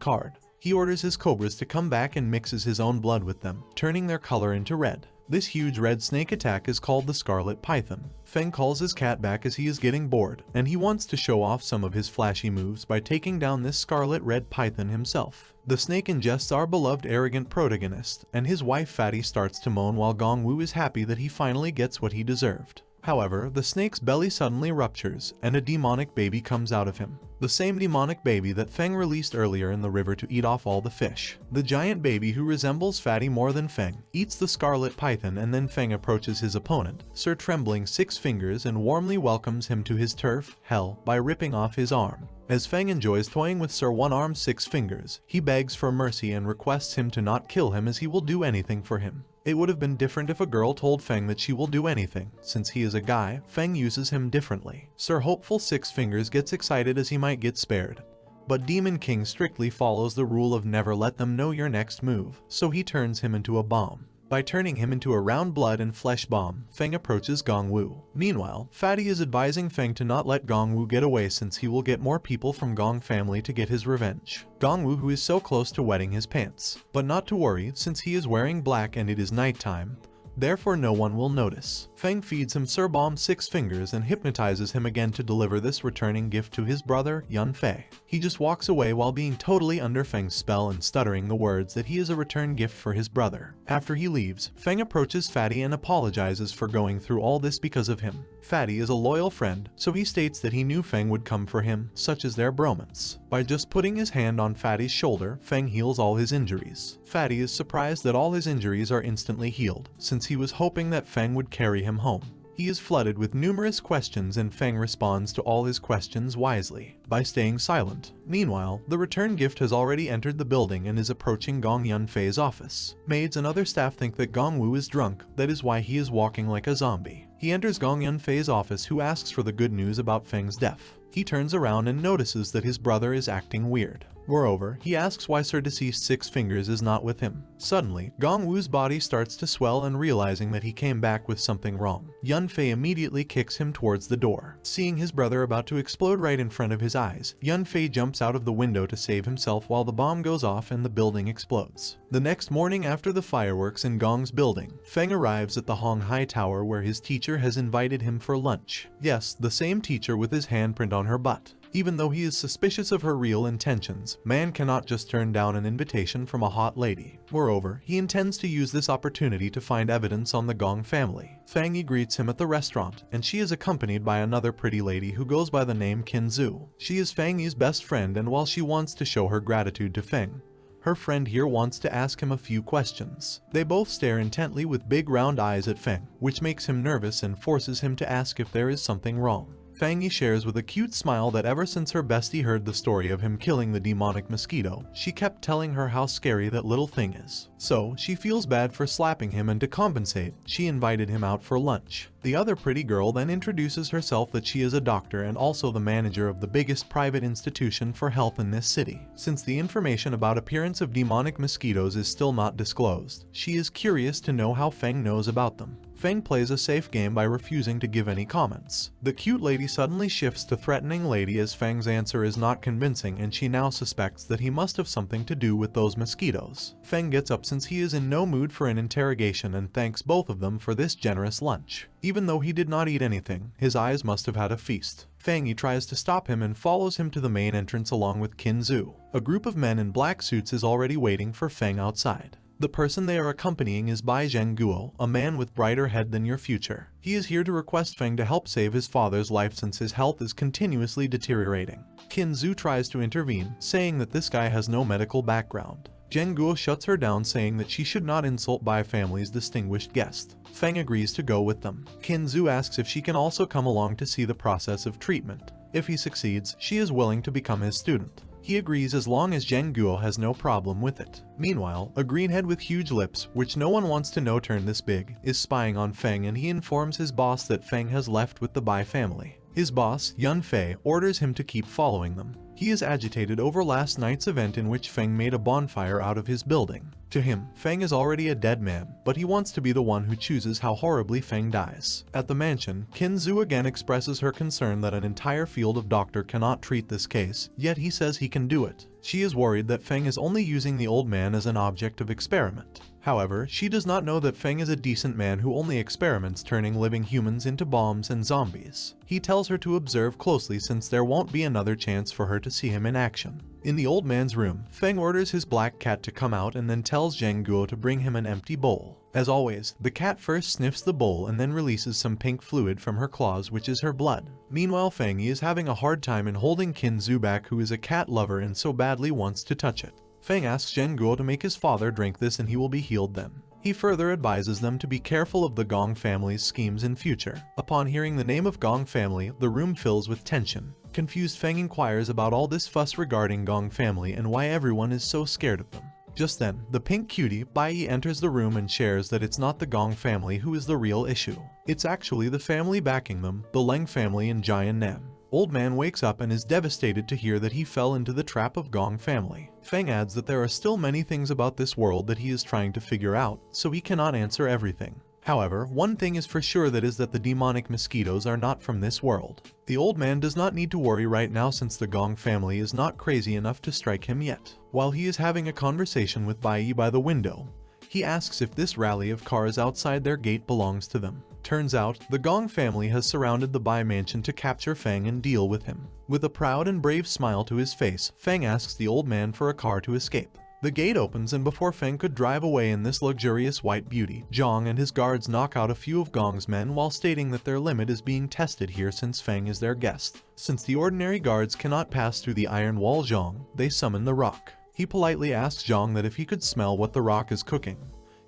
Speaker 1: card. He orders his cobras to come back and mixes his own blood with them, turning their color into red. This huge red snake attack is called the Scarlet Python. Feng calls his cat back as he is getting bored, and he wants to show off some of his flashy moves by taking down this scarlet red python himself. The snake ingests our beloved arrogant protagonist, and his wife Fatty starts to moan while Gongwu is happy that he finally gets what he deserved. However, the snake's belly suddenly ruptures, and a demonic baby comes out of him. The same demonic baby that Feng released earlier in the river to eat off all the fish. The giant baby, who resembles Fatty more than Feng, eats the scarlet python, and then Feng approaches his opponent, Sir Trembling Six Fingers, and warmly welcomes him to his turf, hell, by ripping off his arm. As Feng enjoys toying with Sir One-Armed Six Fingers, he begs for mercy and requests him to not kill him as he will do anything for him. It would have been different if a girl told Feng that she will do anything. Since he is a guy, Feng uses him differently. Sir Hopeful Six Fingers gets excited as he might get spared. But Demon King strictly follows the rule of never let them know your next move, so he turns him into a bomb. By turning him into a round blood and flesh bomb, Feng approaches Gongwu. Meanwhile, Fatty is advising Feng to not let Gongwu get away since he will get more people from Gong family to get his revenge. Gongwu, who is so close to wetting his pants. But not to worry, since he is wearing black and it is nighttime. Therefore no one will notice. Feng feeds him Sir Bomb Six Fingers and hypnotizes him again to deliver this returning gift to his brother, Yun Fei. He just walks away while being totally under Feng's spell and stuttering the words that he is a return gift for his brother. After he leaves, Feng approaches Fatty and apologizes for going through all this because of him. Fatty is a loyal friend, so he states that he knew Feng would come for him, such as their bromance. By just putting his hand on Fatty's shoulder, Feng heals all his injuries. Fatty is surprised that all his injuries are instantly healed, since he was hoping that Feng would carry him home. He is flooded with numerous questions and Feng responds to all his questions wisely, by staying silent. Meanwhile, the return gift has already entered the building and is approaching Gong Yunfei's office. Maids and other staff think that Gongwu is drunk, that is why he is walking like a zombie. He enters Gong Yunfei's office, who asks for the good news about Feng's death. He turns around and notices that his brother is acting weird. Moreover, he asks why Sir Deceased Six Fingers is not with him. Suddenly, Gongwu's body starts to swell, and realizing that he came back with something wrong, Yun Fei immediately kicks him towards the door. Seeing his brother about to explode right in front of his eyes, Yun Fei jumps out of the window to save himself while the bomb goes off and the building explodes. The next morning after the fireworks in Gong's building, Feng arrives at the Hong Hai Tower where his teacher has invited him for lunch. Yes, the same teacher with his handprint on her butt. Even though he is suspicious of her real intentions, man cannot just turn down an invitation from a hot lady. Moreover, he intends to use this opportunity to find evidence on the Gong family. Fang Yi greets him at the restaurant, and she is accompanied by another pretty lady who goes by the name Qin Zhu. She is Fang Yi's best friend, and while she wants to show her gratitude to Feng, her friend here wants to ask him a few questions. They both stare intently with big round eyes at Feng, which makes him nervous and forces him to ask if there is something wrong. Fang Yi shares with a cute smile that ever since her bestie heard the story of him killing the demonic mosquito, she kept telling her how scary that little thing is. So, she feels bad for slapping him, and to compensate, she invited him out for lunch. The other pretty girl then introduces herself that she is a doctor and also the manager of the biggest private institution for health in this city. Since the information about appearance of demonic mosquitoes is still not disclosed, she is curious to know how Feng knows about them. Feng plays a safe game by refusing to give any comments. The cute lady suddenly shifts to threatening lady as Feng's answer is not convincing, and she now suspects that he must have something to do with those mosquitoes. Feng gets up since he is in no mood for an interrogation and thanks both of them for this generous lunch. Even though he did not eat anything, his eyes must have had a feast. Fang Yi tries to stop him and follows him to the main entrance along with Qin Zhu. A group of men in black suits is already waiting for Feng outside. The person they are accompanying is Bai Zhengguo, a man with brighter head than your future. He is here to request Feng to help save his father's life since his health is continuously deteriorating. Qin Zhu tries to intervene, saying that this guy has no medical background. Zhengguo shuts her down, saying that she should not insult Bai family's distinguished guest. Feng agrees to go with them. Qin Zhu asks if she can also come along to see the process of treatment. If he succeeds, she is willing to become his student. He agrees as long as Zhengguo has no problem with it. Meanwhile, a greenhead with huge lips, which no one wants to know turn this big, is spying on Feng, and he informs his boss that Feng has left with the Bai family. His boss, Yun Fei, orders him to keep following them. He is agitated over last night's event in which Feng made a bonfire out of his building. To him, Feng is already a dead man, but he wants to be the one who chooses how horribly Feng dies. At the mansion, Qin Zhu again expresses her concern that an entire field of doctor cannot treat this case, yet he says he can do it. She is worried that Feng is only using the old man as an object of experiment. However, she does not know that Feng is a decent man who only experiments turning living humans into bombs and zombies. He tells her to observe closely since there won't be another chance for her to see him in action. In the old man's room, Feng orders his black cat to come out and then tells Zhengguo to bring him an empty bowl. As always, the cat first sniffs the bowl and then releases some pink fluid from her claws, which is her blood. Meanwhile, Feng is having a hard time in holding Qin Zhu back, who is a cat lover and so badly wants to touch it. Feng asks Zhengguo to make his father drink this and he will be healed then. He further advises them to be careful of the Gong family's schemes in future. Upon hearing the name of Gong family, the room fills with tension. Confused, Feng inquires about all this fuss regarding Gong family and why everyone is so scared of them. Just then, the pink cutie, Bai enters the room and shares that it's not the Gong family who is the real issue. It's actually the family backing them, the Leng family and Jian Nam. Old man wakes up and is devastated to hear that he fell into the trap of Gong family. Feng adds that there are still many things about this world that he is trying to figure out, so he cannot answer everything. However, one thing is for sure, that is that the demonic mosquitoes are not from this world. The old man does not need to worry right now since the Gong family is not crazy enough to strike him yet. While he is having a conversation with Bai by the window, he asks if this rally of cars outside their gate belongs to them. Turns out, the Gong family has surrounded the Bai mansion to capture Feng and deal with him. With a proud and brave smile to his face, Feng asks the old man for a car to escape. The gate opens, and before Feng could drive away in this luxurious white beauty, Zhang and his guards knock out a few of Gong's men while stating that their limit is being tested here since Feng is their guest. Since the ordinary guards cannot pass through the iron wall Zhang, they summon the rock. He politely asks Zhang that if he could smell what the rock is cooking,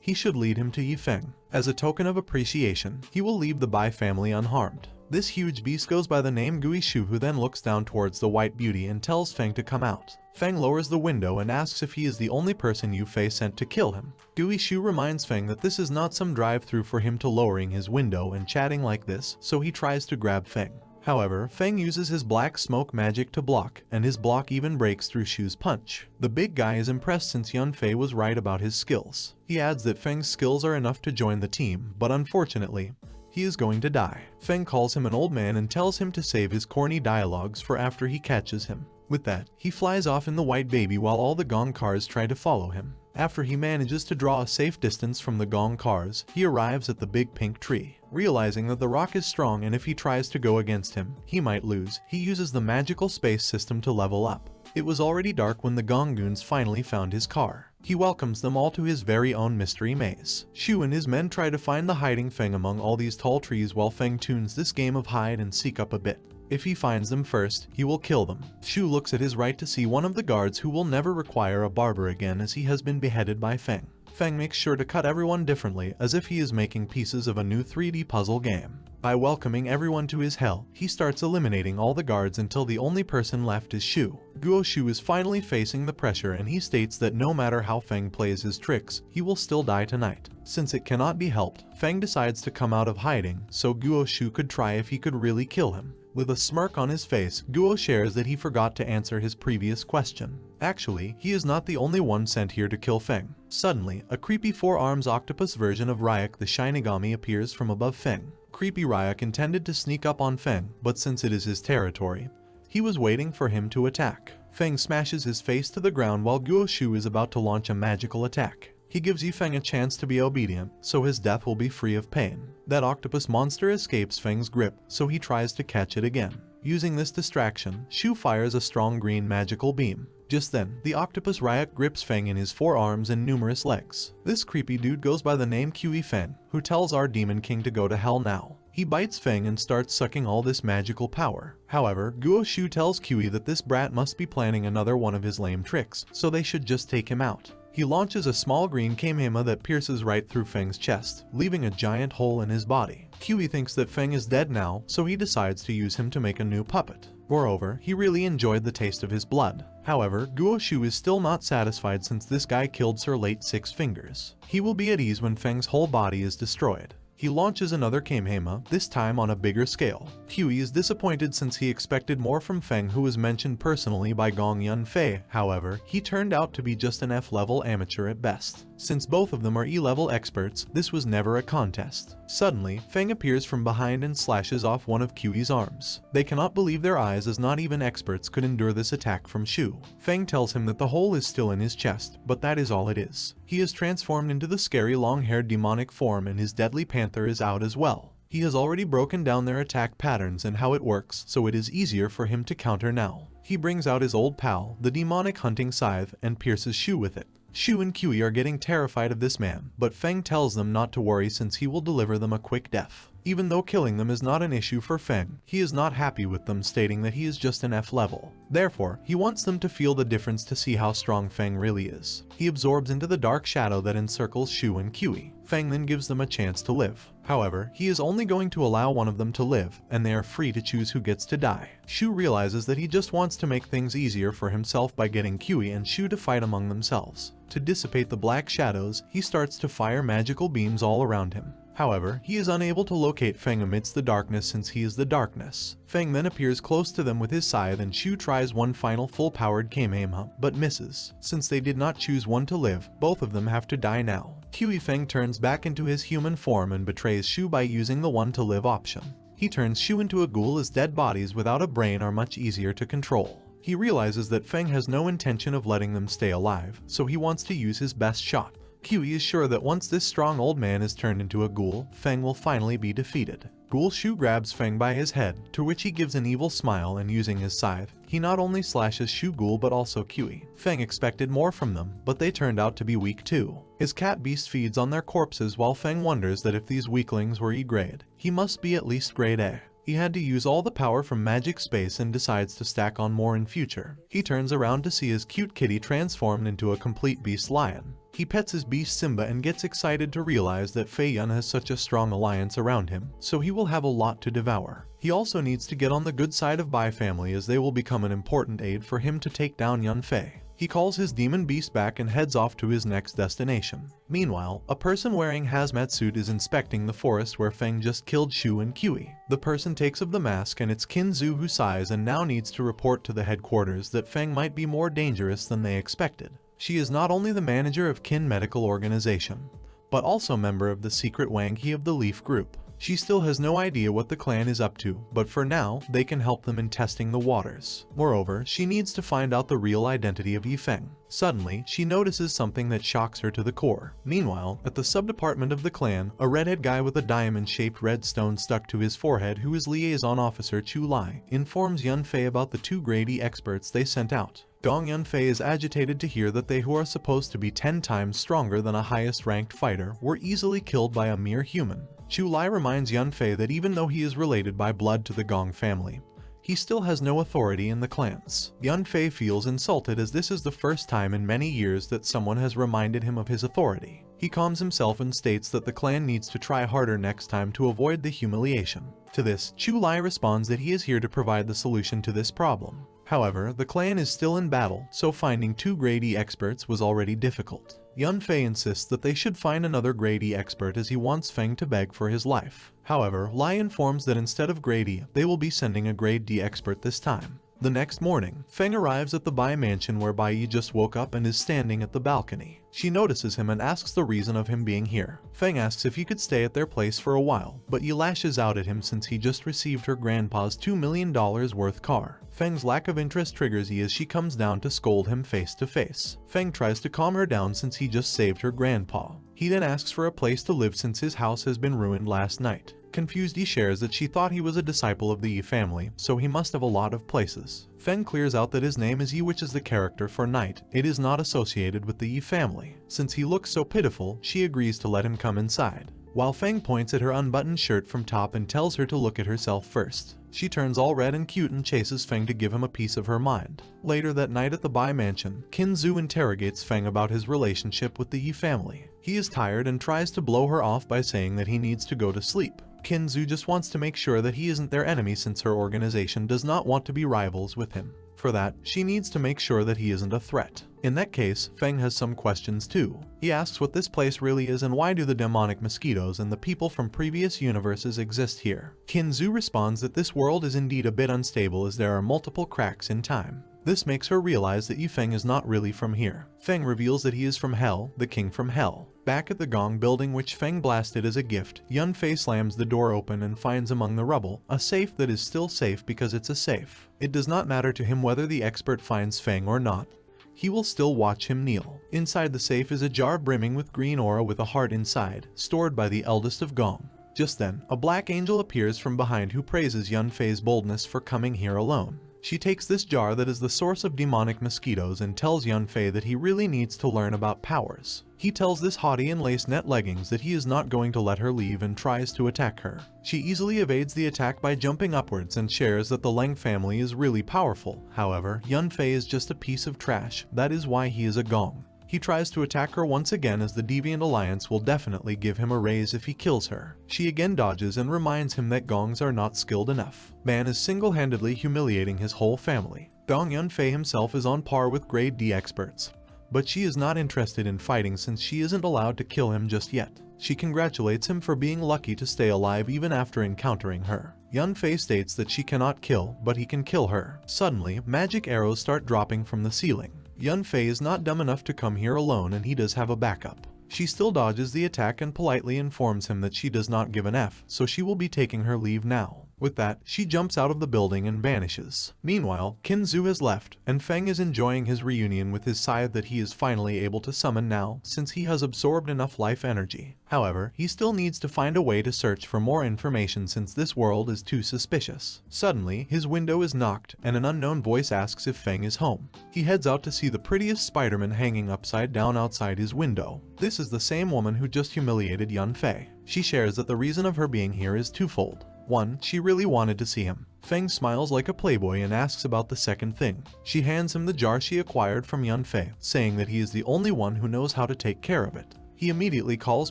Speaker 1: he should lead him to Yifeng. As a token of appreciation, he will leave the Bai family unharmed. This huge beast goes by the name Gui Shu, who then looks down towards the white beauty and tells Feng to come out. Feng lowers the window and asks if he is the only person Yu Fei sent to kill him. Gui Shu reminds Feng that this is not some drive-through for him to lowering his window and chatting like this, so he tries to grab Feng. However, Feng uses his black smoke magic to block, and his block even breaks through Shu's punch. The big guy is impressed since Yun Fei was right about his skills. He adds that Feng's skills are enough to join the team, but unfortunately, he is going to die. Feng calls him an old man and tells him to save his corny dialogues for after he catches him. With that, he flies off in the white baby while all the Gong cars try to follow him. After he manages to draw a safe distance from the Gong cars, he arrives at the big pink tree. Realizing that the rock is strong and if he tries to go against him, he might lose, he uses the magical space system to level up. It was already dark when the Gong goons finally found his car. He welcomes them all to his very own mystery maze. Shu and his men try to find the hiding Feng among all these tall trees while Feng tunes this game of hide and seek up a bit. If he finds them first, he will kill them. Shu looks at his right to see one of the guards who will never require a barber again as he has been beheaded by Feng. Feng makes sure to cut everyone differently as if he is making pieces of a new 3D puzzle game. By welcoming everyone to his hell, he starts eliminating all the guards until the only person left is Shu. Guo Shu is finally facing the pressure and he states that no matter how Feng plays his tricks, he will still die tonight. Since it cannot be helped, Feng decides to come out of hiding so Guo Shu could try if he could really kill him. With a smirk on his face, Guo shares that he forgot to answer his previous question. Actually, he is not the only one sent here to kill Feng. Suddenly, a creepy 4-arms octopus version of Ryuk the Shinigami appears from above Feng. Creepy Ryuk intended to sneak up on Feng, but since it is his territory, he was waiting for him to attack. Feng smashes his face to the ground while Guo Shu is about to launch a magical attack. He gives Yifeng a chance to be obedient, so his death will be free of pain. That octopus monster escapes Feng's grip, so he tries to catch it again. Using this distraction, Shu fires a strong green magical beam. Just then, the octopus Ryuk grips Feng in his forearms and numerous legs. This creepy dude goes by the name Qi Feng, who tells our Demon King to go to hell now. He bites Feng and starts sucking all this magical power. However, Guo Shu tells Qi that this brat must be planning another one of his lame tricks, so they should just take him out. He launches a small green Kamehameha that pierces right through Feng's chest, leaving a giant hole in his body. Qi thinks that Feng is dead now, so he decides to use him to make a new puppet. Moreover, he really enjoyed the taste of his blood. However, Guo Shu is still not satisfied since this guy killed Sir Late Six Fingers. He will be at ease when Feng's whole body is destroyed. He launches another Kamehameha, this time on a bigger scale. Qi is disappointed since he expected more from Feng, who was mentioned personally by Gong Yunfei. However, he turned out to be just an F-level amateur at best. Since both of them are E-level experts, this was never a contest. Suddenly, Feng appears from behind and slashes off one of Qi's arms. They cannot believe their eyes, as not even experts could endure this attack from Shu. Feng tells him that the hole is still in his chest, but that is all it is. He is transformed into the scary long-haired demonic form, and his deadly panther is out as well. He has already broken down their attack patterns and how it works, so it is easier for him to counter now. He brings out his old pal, the demonic hunting scythe, and pierces Shu with it. Shu and Qi are getting terrified of this man, but Feng tells them not to worry since he will deliver them a quick death. Even though killing them is not an issue for Feng, he is not happy with them, stating that he is just an F level. Therefore, he wants them to feel the difference to see how strong Feng really is. He absorbs into the dark shadow that encircles Shu and Qi. Feng then gives them a chance to live. However, he is only going to allow one of them to live, and they are free to choose who gets to die. Shu realizes that he just wants to make things easier for himself by getting Qi and Shu to fight among themselves. To dissipate the black shadows, he starts to fire magical beams all around him. However, he is unable to locate Feng amidst the darkness since he is the darkness. Feng then appears close to them with his scythe, and Shu tries one final full-powered Kamehameha, but misses. Since they did not choose one to live, both of them have to die now. Qi Feng turns back into his human form and betrays Shu by using the one to live option. He turns Shu into a ghoul, as dead bodies without a brain are much easier to control. He realizes that Feng has no intention of letting them stay alive, so he wants to use his best shot. Qi is sure that once this strong old man is turned into a ghoul, Feng will finally be defeated. Ghoul Shu grabs Feng by his head, to which he gives an evil smile, and using his scythe, he not only slashes Shu Ghoul but also Qi. Feng expected more from them, but they turned out to be weak too. His cat beast feeds on their corpses, while Feng wonders that if these weaklings were E grade, he must be at least grade A. He had to use all the power from magic space and decides to stack on more in future. He turns around to see his cute kitty transformed into a complete beast lion. He pets his beast Simba and gets excited to realize that Fei Yun has such a strong alliance around him, so he will have a lot to devour. He also needs to get on the good side of Bai family, as they will become an important aid for him to take down Yun Fei. He calls his demon beast back and heads off to his next destination. Meanwhile, a person wearing hazmat suit is inspecting the forest where Feng just killed Shu and Qi. The person takes of the mask, and it's Qin Zhu, who sighs and now needs to report to the headquarters that Feng might be more dangerous than they expected. She is not only the manager of Qin Medical Organization, but also member of the secret Wang He of the Leaf Group. She still has no idea what the clan is up to, but for now, they can help them in testing the waters. Moreover, she needs to find out the real identity of Yi Feng. Suddenly, she notices something that shocks her to the core. Meanwhile, at the subdepartment of the clan, a redhead guy with a diamond-shaped red stone stuck to his forehead, who is liaison officer Chu Lai, informs Yun Fei about the 2 grade E experts they sent out. Gong Yunfei is agitated to hear that they, who are supposed to be 10 times stronger than a highest-ranked fighter, were easily killed by a mere human. Chu Lai reminds Yunfei that even though he is related by blood to the Gong family, he still has no authority in the clans. Yunfei feels insulted, as this is the first time in many years that someone has reminded him of his authority. He calms himself and states that the clan needs to try harder next time to avoid the humiliation. To this, Chu Lai responds that he is here to provide the solution to this problem. However, the clan is still in battle, so finding 2 grade E experts was already difficult. Yunfei insists that they should find another grade E expert, as he wants Feng to beg for his life. However, Lai informs that instead of grade E, they will be sending a grade D expert this time. The next morning, Feng arrives at the Bai mansion where Bai Yi just woke up and is standing at the balcony. She notices him and asks the reason of him being here. Feng asks if he could stay at their place for a while, but Yi lashes out at him since he just received her grandpa's $2 million worth car. Feng's lack of interest triggers Yi as she comes down to scold him face to face. Feng tries to calm her down since he just saved her grandpa. He then asks for a place to live since his house has been ruined last night. Confused, he shares that she thought he was a disciple of the Yi family, so he must have a lot of places. Feng clears out that his name is Yi, which is the character for night. It is not associated with the Yi family. Since he looks so pitiful, she agrees to let him come inside. While Feng points at her unbuttoned shirt from top and tells her to look at herself first. She turns all red and cute and chases Feng to give him a piece of her mind. Later that night at the Bai mansion, Qin Zhu interrogates Feng about his relationship with the Yi family. He is tired and tries to blow her off by saying that he needs to go to sleep. Qin Zhu just wants to make sure that he isn't their enemy since her organization does not want to be rivals with him. For that, she needs to make sure that he isn't a threat. In that case, Feng has some questions too. He asks what this place really is and why do the demonic mosquitoes and the people from previous universes exist here. Qin Zhu responds that this world is indeed a bit unstable as there are multiple cracks in time. This makes her realize that Yifeng is not really from here. Feng reveals that he is from Hell, the king from Hell. Back at the Gong building which Feng blasted as a gift, Yunfei slams the door open and finds among the rubble a safe that is still safe because it's a safe. It does not matter to him whether the expert finds Feng or not. He will still watch him kneel. Inside the safe is a jar brimming with green aura with a heart inside, stored by the eldest of Gong. Just then, a black angel appears from behind who praises Yunfei's boldness for coming here alone. She takes this jar that is the source of demonic mosquitoes and tells Yunfei that he really needs to learn about powers. He tells this haughty in lace net leggings that he is not going to let her leave and tries to attack her. She easily evades the attack by jumping upwards and shares that the Leng family is really powerful. However, Yunfei is just a piece of trash. That is why he is a Gong. He tries to attack her once again as the Deviant Alliance will definitely give him a raise if he kills her. She again dodges and reminds him that Gongs are not skilled enough. Man is single-handedly humiliating his whole family. Gong Yunfei himself is on par with grade D experts, but she is not interested in fighting since she isn't allowed to kill him just yet. She congratulates him for being lucky to stay alive even after encountering her. Yunfei states that she cannot kill, but he can kill her. Suddenly, magic arrows start dropping from the ceiling. Yunfei is not dumb enough to come here alone and he does have a backup. She still dodges the attack and politely informs him that she does not give an F, so she will be taking her leave now. With that, she jumps out of the building and vanishes. Meanwhile, Qin Zhu has left, and Feng is enjoying his reunion with his scythe that he is finally able to summon now, since he has absorbed enough life energy. However, he still needs to find a way to search for more information since this world is too suspicious. Suddenly, his window is knocked, and an unknown voice asks if Feng is home. He heads out to see the prettiest Spider-Man hanging upside down outside his window. This is the same woman who just humiliated Yunfei. She shares that the reason of her being here is twofold. One, she really wanted to see him. Feng smiles like a playboy and asks about the second thing. She hands him the jar she acquired from Yunfei, saying that he is the only one who knows how to take care of it. He immediately calls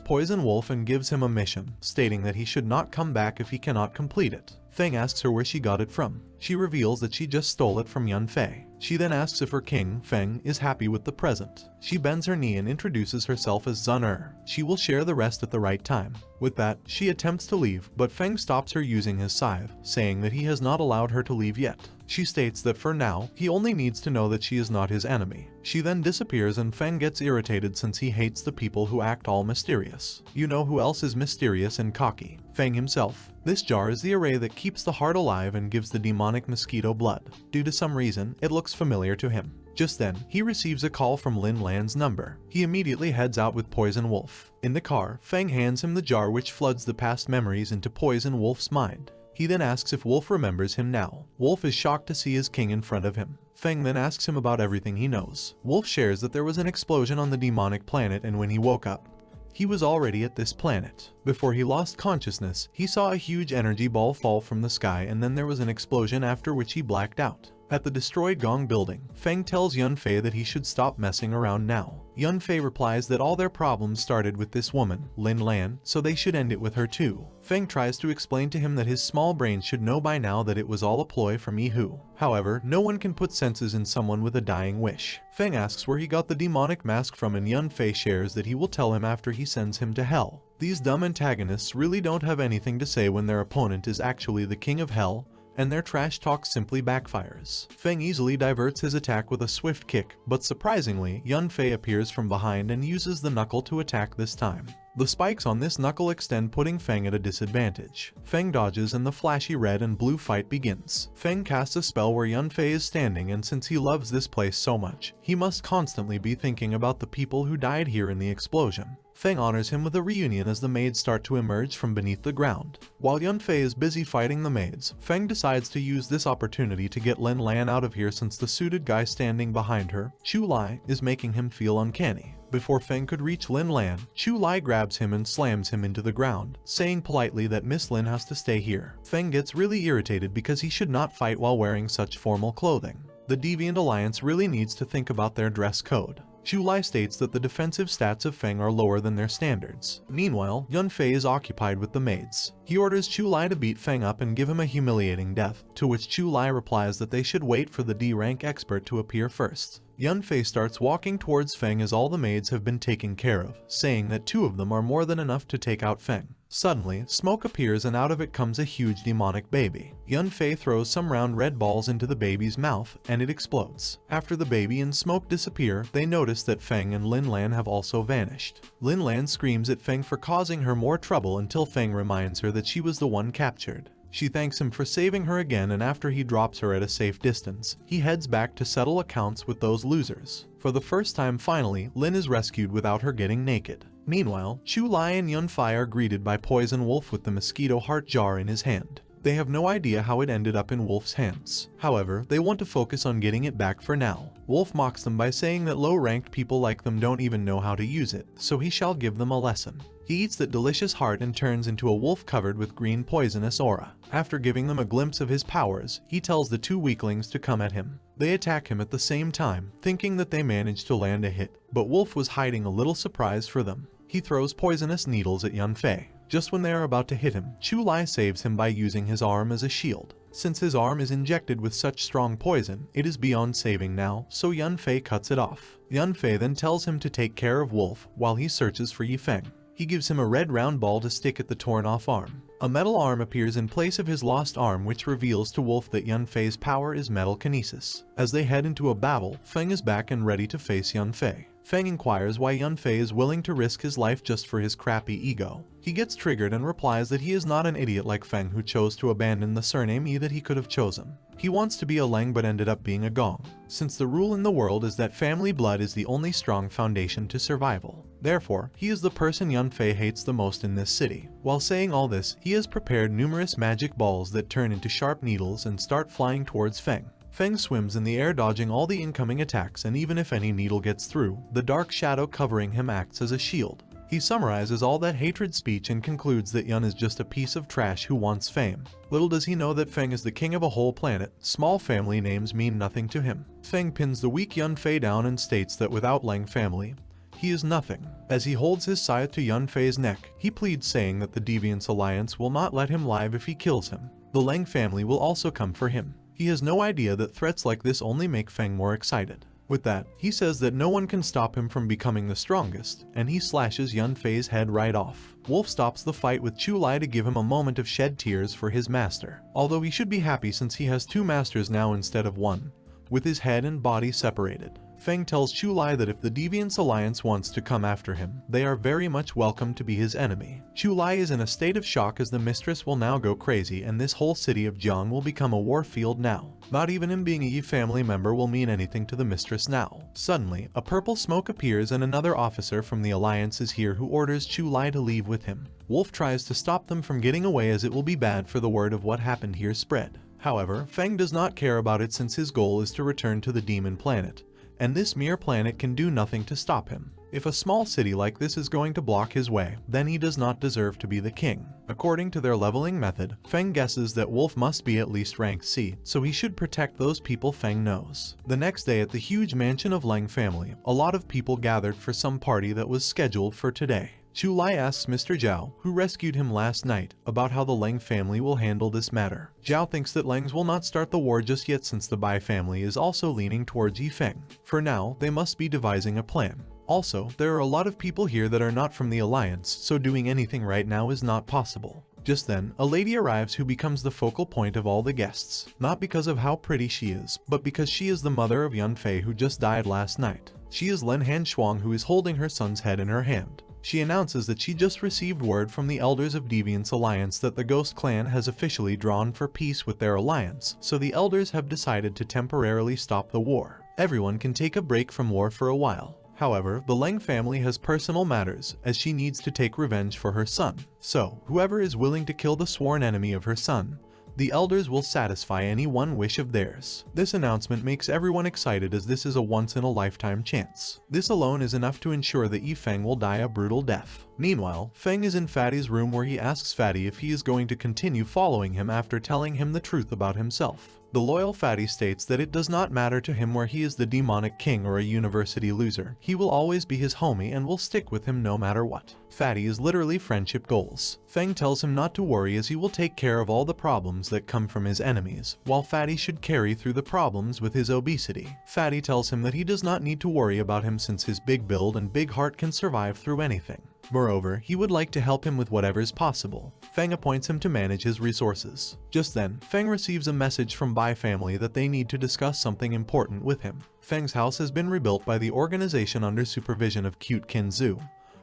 Speaker 1: Poison Wolf and gives him a mission, stating that he should not come back if he cannot complete it. Feng asks her where she got it from. She reveals that she just stole it from Yunfei. She then asks if her king, Feng, is happy with the present. She bends her knee and introduces herself as Zun. She will share the rest at the right time. With that, she attempts to leave, but Feng stops her using his scythe, saying that he has not allowed her to leave yet. She states that for now, he only needs to know that she is not his enemy. She then disappears and Feng gets irritated since he hates the people who act all mysterious. You know who else is mysterious and cocky? Feng himself. This jar is the array that keeps the heart alive and gives the demonic mosquito blood. Due to some reason, it looks familiar to him. Just then, he receives a call from Lin Lan's number. He immediately heads out with Poison Wolf. In the car, Feng hands him the jar which floods the past memories into Poison Wolf's mind. He then asks if Wolf remembers him now. Wolf is shocked to see his king in front of him. Feng then asks him about everything he knows. Wolf shares that there was an explosion on the demonic planet and when he woke up, he was already at this planet. Before he lost consciousness, he saw a huge energy ball fall from the sky and then there was an explosion after which he blacked out. At the destroyed Gong building, Feng tells Yunfei that he should stop messing around now. Yunfei replies that all their problems started with this woman, Lin Lan, so they should end it with her too. Feng tries to explain to him that his small brain should know by now that it was all a ploy from Yihu. However, no one can put senses in someone with a dying wish. Feng asks where he got the demonic mask from and Yunfei shares that he will tell him after he sends him to hell. These dumb antagonists really don't have anything to say when their opponent is actually the king of hell, and their trash talk simply backfires. Feng easily diverts his attack with a swift kick, but surprisingly, Yunfei appears from behind and uses the knuckle to attack this time. The spikes on this knuckle extend, putting Feng at a disadvantage. Feng dodges and the flashy red and blue fight begins. Feng casts a spell where Yunfei is standing, and since he loves this place so much, he must constantly be thinking about the people who died here in the explosion. Feng honors him with a reunion as the maids start to emerge from beneath the ground. While Yunfei is busy fighting the maids, Feng decides to use this opportunity to get Lin Lan out of here since the suited guy standing behind her, Chu Lai, is making him feel uncanny. Before Feng could reach Lin Lan, Chu Lai grabs him and slams him into the ground, saying politely that Miss Lin has to stay here. Feng gets really irritated because he should not fight while wearing such formal clothing. The Deviant Alliance really needs to think about their dress code. Chu Lai states that the defensive stats of Feng are lower than their standards. Meanwhile, Yunfei is occupied with the maids. He orders Chu Lai to beat Feng up and give him a humiliating death, to which Chu Lai replies that they should wait for the D-rank expert to appear first. Yunfei starts walking towards Feng as all the maids have been taken care of, saying that 2 of them are more than enough to take out Feng. Suddenly, smoke appears and out of it comes a huge demonic baby. Yunfei throws some round red balls into the baby's mouth, and it explodes. After the baby and smoke disappear, they notice that Feng and Lin Lan have also vanished. Lin Lan screams at Feng for causing her more trouble until Feng reminds her that she was the one captured. She thanks him for saving her again, and after he drops her at a safe distance, he heads back to settle accounts with those losers. For the first time finally, Lin is rescued without her getting naked. Meanwhile, Chu Lai and Yunfei are greeted by Poison Wolf with the mosquito heart jar in his hand. They have no idea how it ended up in Wolf's hands. However, they want to focus on getting it back for now. Wolf mocks them by saying that low-ranked people like them don't even know how to use it, so he shall give them a lesson. He eats that delicious heart and turns into a wolf covered with green poisonous aura. After giving them a glimpse of his powers, he tells the 2 weaklings to come at him. They attack him at the same time, thinking that they managed to land a hit, but Wolf was hiding a little surprise for them. He throws poisonous needles at Yunfei. Just when they are about to hit him, Chu Lai saves him by using his arm as a shield. Since his arm is injected with such strong poison, it is beyond saving now, so Yunfei cuts it off. Yunfei then tells him to take care of Wolf while he searches for Yifeng. He gives him a red round ball to stick at the torn off arm. A metal arm appears in place of his lost arm, which reveals to Wolf that Yunfei's power is metal kinesis. As they head into a battle, Feng is back and ready to face Yunfei. Feng inquires why Yunfei is willing to risk his life just for his crappy ego. He gets triggered and replies that he is not an idiot like Feng, who chose to abandon the surname that he could have chosen. He wants to be a Leng but ended up being a Gong, since the rule in the world is that family blood is the only strong foundation to survival. Therefore, he is the person Yunfei hates the most in this city. While saying all this, he has prepared numerous magic balls that turn into sharp needles and start flying towards Feng. Feng swims in the air, dodging all the incoming attacks, and even if any needle gets through, the dark shadow covering him acts as a shield. He summarizes all that hatred speech and concludes that Yun is just a piece of trash who wants fame. Little does he know that Feng is the king of a whole planet. Small family names mean nothing to him. Feng pins the weak Yunfei down and states that without Leng family, he is nothing. As he holds his scythe to Yunfei's neck, he pleads, saying that the Deviants Alliance will not let him live if he kills him. The Leng family will also come for him. He has no idea that threats like this only make Feng more excited. With that, he says that no one can stop him from becoming the strongest, and he slashes Yunfei's head right off. Wolf stops the fight with Chu Lai to give him a moment of shed tears for his master, although he should be happy since he has 2 masters now instead of 1, with his head and body separated. Feng tells Chu Lai that if the Deviants Alliance wants to come after him, they are very much welcome to be his enemy. Chu Lai is in a state of shock as the mistress will now go crazy and this whole city of Jiang will become a war field now. Not even him being a Yi family member will mean anything to the mistress now. Suddenly, a purple smoke appears and another officer from the Alliance is here who orders Chu Lai to leave with him. Wolf tries to stop them from getting away as it will be bad for the word of what happened here spread. However, Feng does not care about it since his goal is to return to the demon planet, and this mere planet can do nothing to stop him. If a small city like this is going to block his way, then he does not deserve to be the king. According to their leveling method, Feng guesses that Wolf must be at least rank C, so he should protect those people Feng knows. The next day at the huge mansion of Leng family, a lot of people gathered for some party that was scheduled for today. Chu Lai asks Mr. Zhao, who rescued him last night, about how the Leng family will handle this matter. Zhao thinks that Lengs will not start the war just yet since the Bai family is also leaning towards Yifeng. For now, they must be devising a plan. Also, there are a lot of people here that are not from the Alliance, so doing anything right now is not possible. Just then, a lady arrives who becomes the focal point of all the guests, not because of how pretty she is, but because she is the mother of Yunfei who just died last night. She is Lin Han Shuang, who is holding her son's head in her hand. She announces that she just received word from the elders of Deviant's Alliance that the Ghost Clan has officially drawn for peace with their alliance, so the elders have decided to temporarily stop the war. Everyone can take a break from war for a while. However, the Leng family has personal matters, as she needs to take revenge for her son. So, whoever is willing to kill the sworn enemy of her son, the elders will satisfy any one wish of theirs. This announcement makes everyone excited as this is a once-in-a-lifetime chance. This alone is enough to ensure that Yifeng will die a brutal death. Meanwhile, Feng is in Fatty's room where he asks Fatty if he is going to continue following him after telling him the truth about himself. The loyal Fatty states that it does not matter to him where he is the demonic king or a university loser. He will always be his homie and will stick with him no matter what. Fatty is literally friendship goals. Feng tells him not to worry as he will take care of all the problems that come from his enemies, while Fatty should carry through the problems with his obesity. Fatty tells him that he does not need to worry about him since his big build and big heart can survive through anything. Moreover, he would like to help him with whatever is possible. Feng appoints him to manage his resources. Just then, Feng receives a message from Bai family that they need to discuss something important with him. Feng's house has been rebuilt by the organization under supervision of cute Qin Zhu,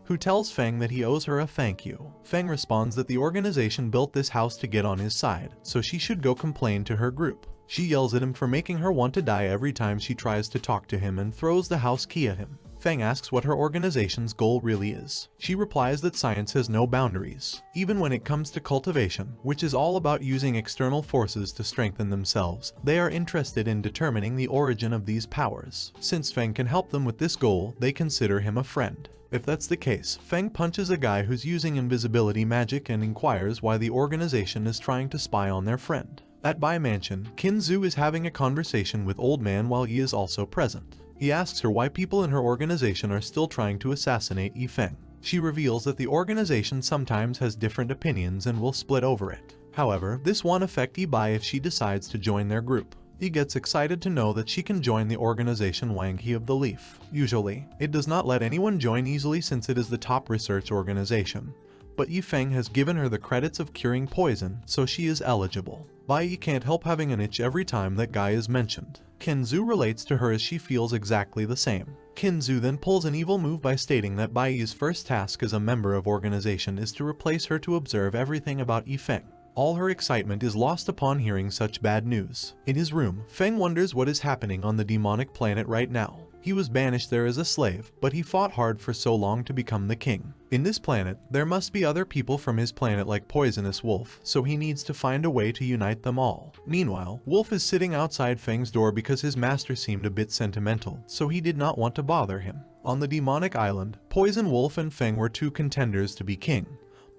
Speaker 1: who tells Feng that he owes her a thank you. Feng responds that the organization built this house to get on his side, so she should go complain to her group. She yells at him for making her want to die every time she tries to talk to him and throws the house key at him. Feng asks what her organization's goal really is. She replies that science has no boundaries, even when it comes to cultivation, which is all about using external forces to strengthen themselves. They are interested in determining the origin of these powers. Since Feng can help them with this goal, they consider him a friend. If that's the case, Feng punches a guy who's using invisibility magic and inquires why the organization is trying to spy on their friend. At Bai Mansion, Qin Zhu is having a conversation with Old Man while he is also present. He asks her why people in her organization are still trying to assassinate Yifeng. She reveals that the organization sometimes has different opinions and will split over it. However, this won't affect Bai if she decides to join their group. He gets excited to know that she can join the organization Wang He of the Leaf. Usually, it does not let anyone join easily since it is the top research organization. But Yifeng has given her the credits of curing poison, so she is eligible. Bai Yi can't help having an itch every time that guy is mentioned. Qin Zhu relates to her as she feels exactly the same. Qin Zhu then pulls an evil move by stating that Bai Yi's first task as a member of organization is to replace her to observe everything about Yifeng. All her excitement is lost upon hearing such bad news. In his room, Feng wonders what is happening on the demonic planet right now. He was banished there as a slave, but he fought hard for so long to become the king. In this planet, there must be other people from his planet like Poisonous Wolf, so he needs to find a way to unite them all. Meanwhile, Wolf is sitting outside Feng's door because his master seemed a bit sentimental, so he did not want to bother him. On the demonic island, Poison Wolf and Feng were two contenders to be king,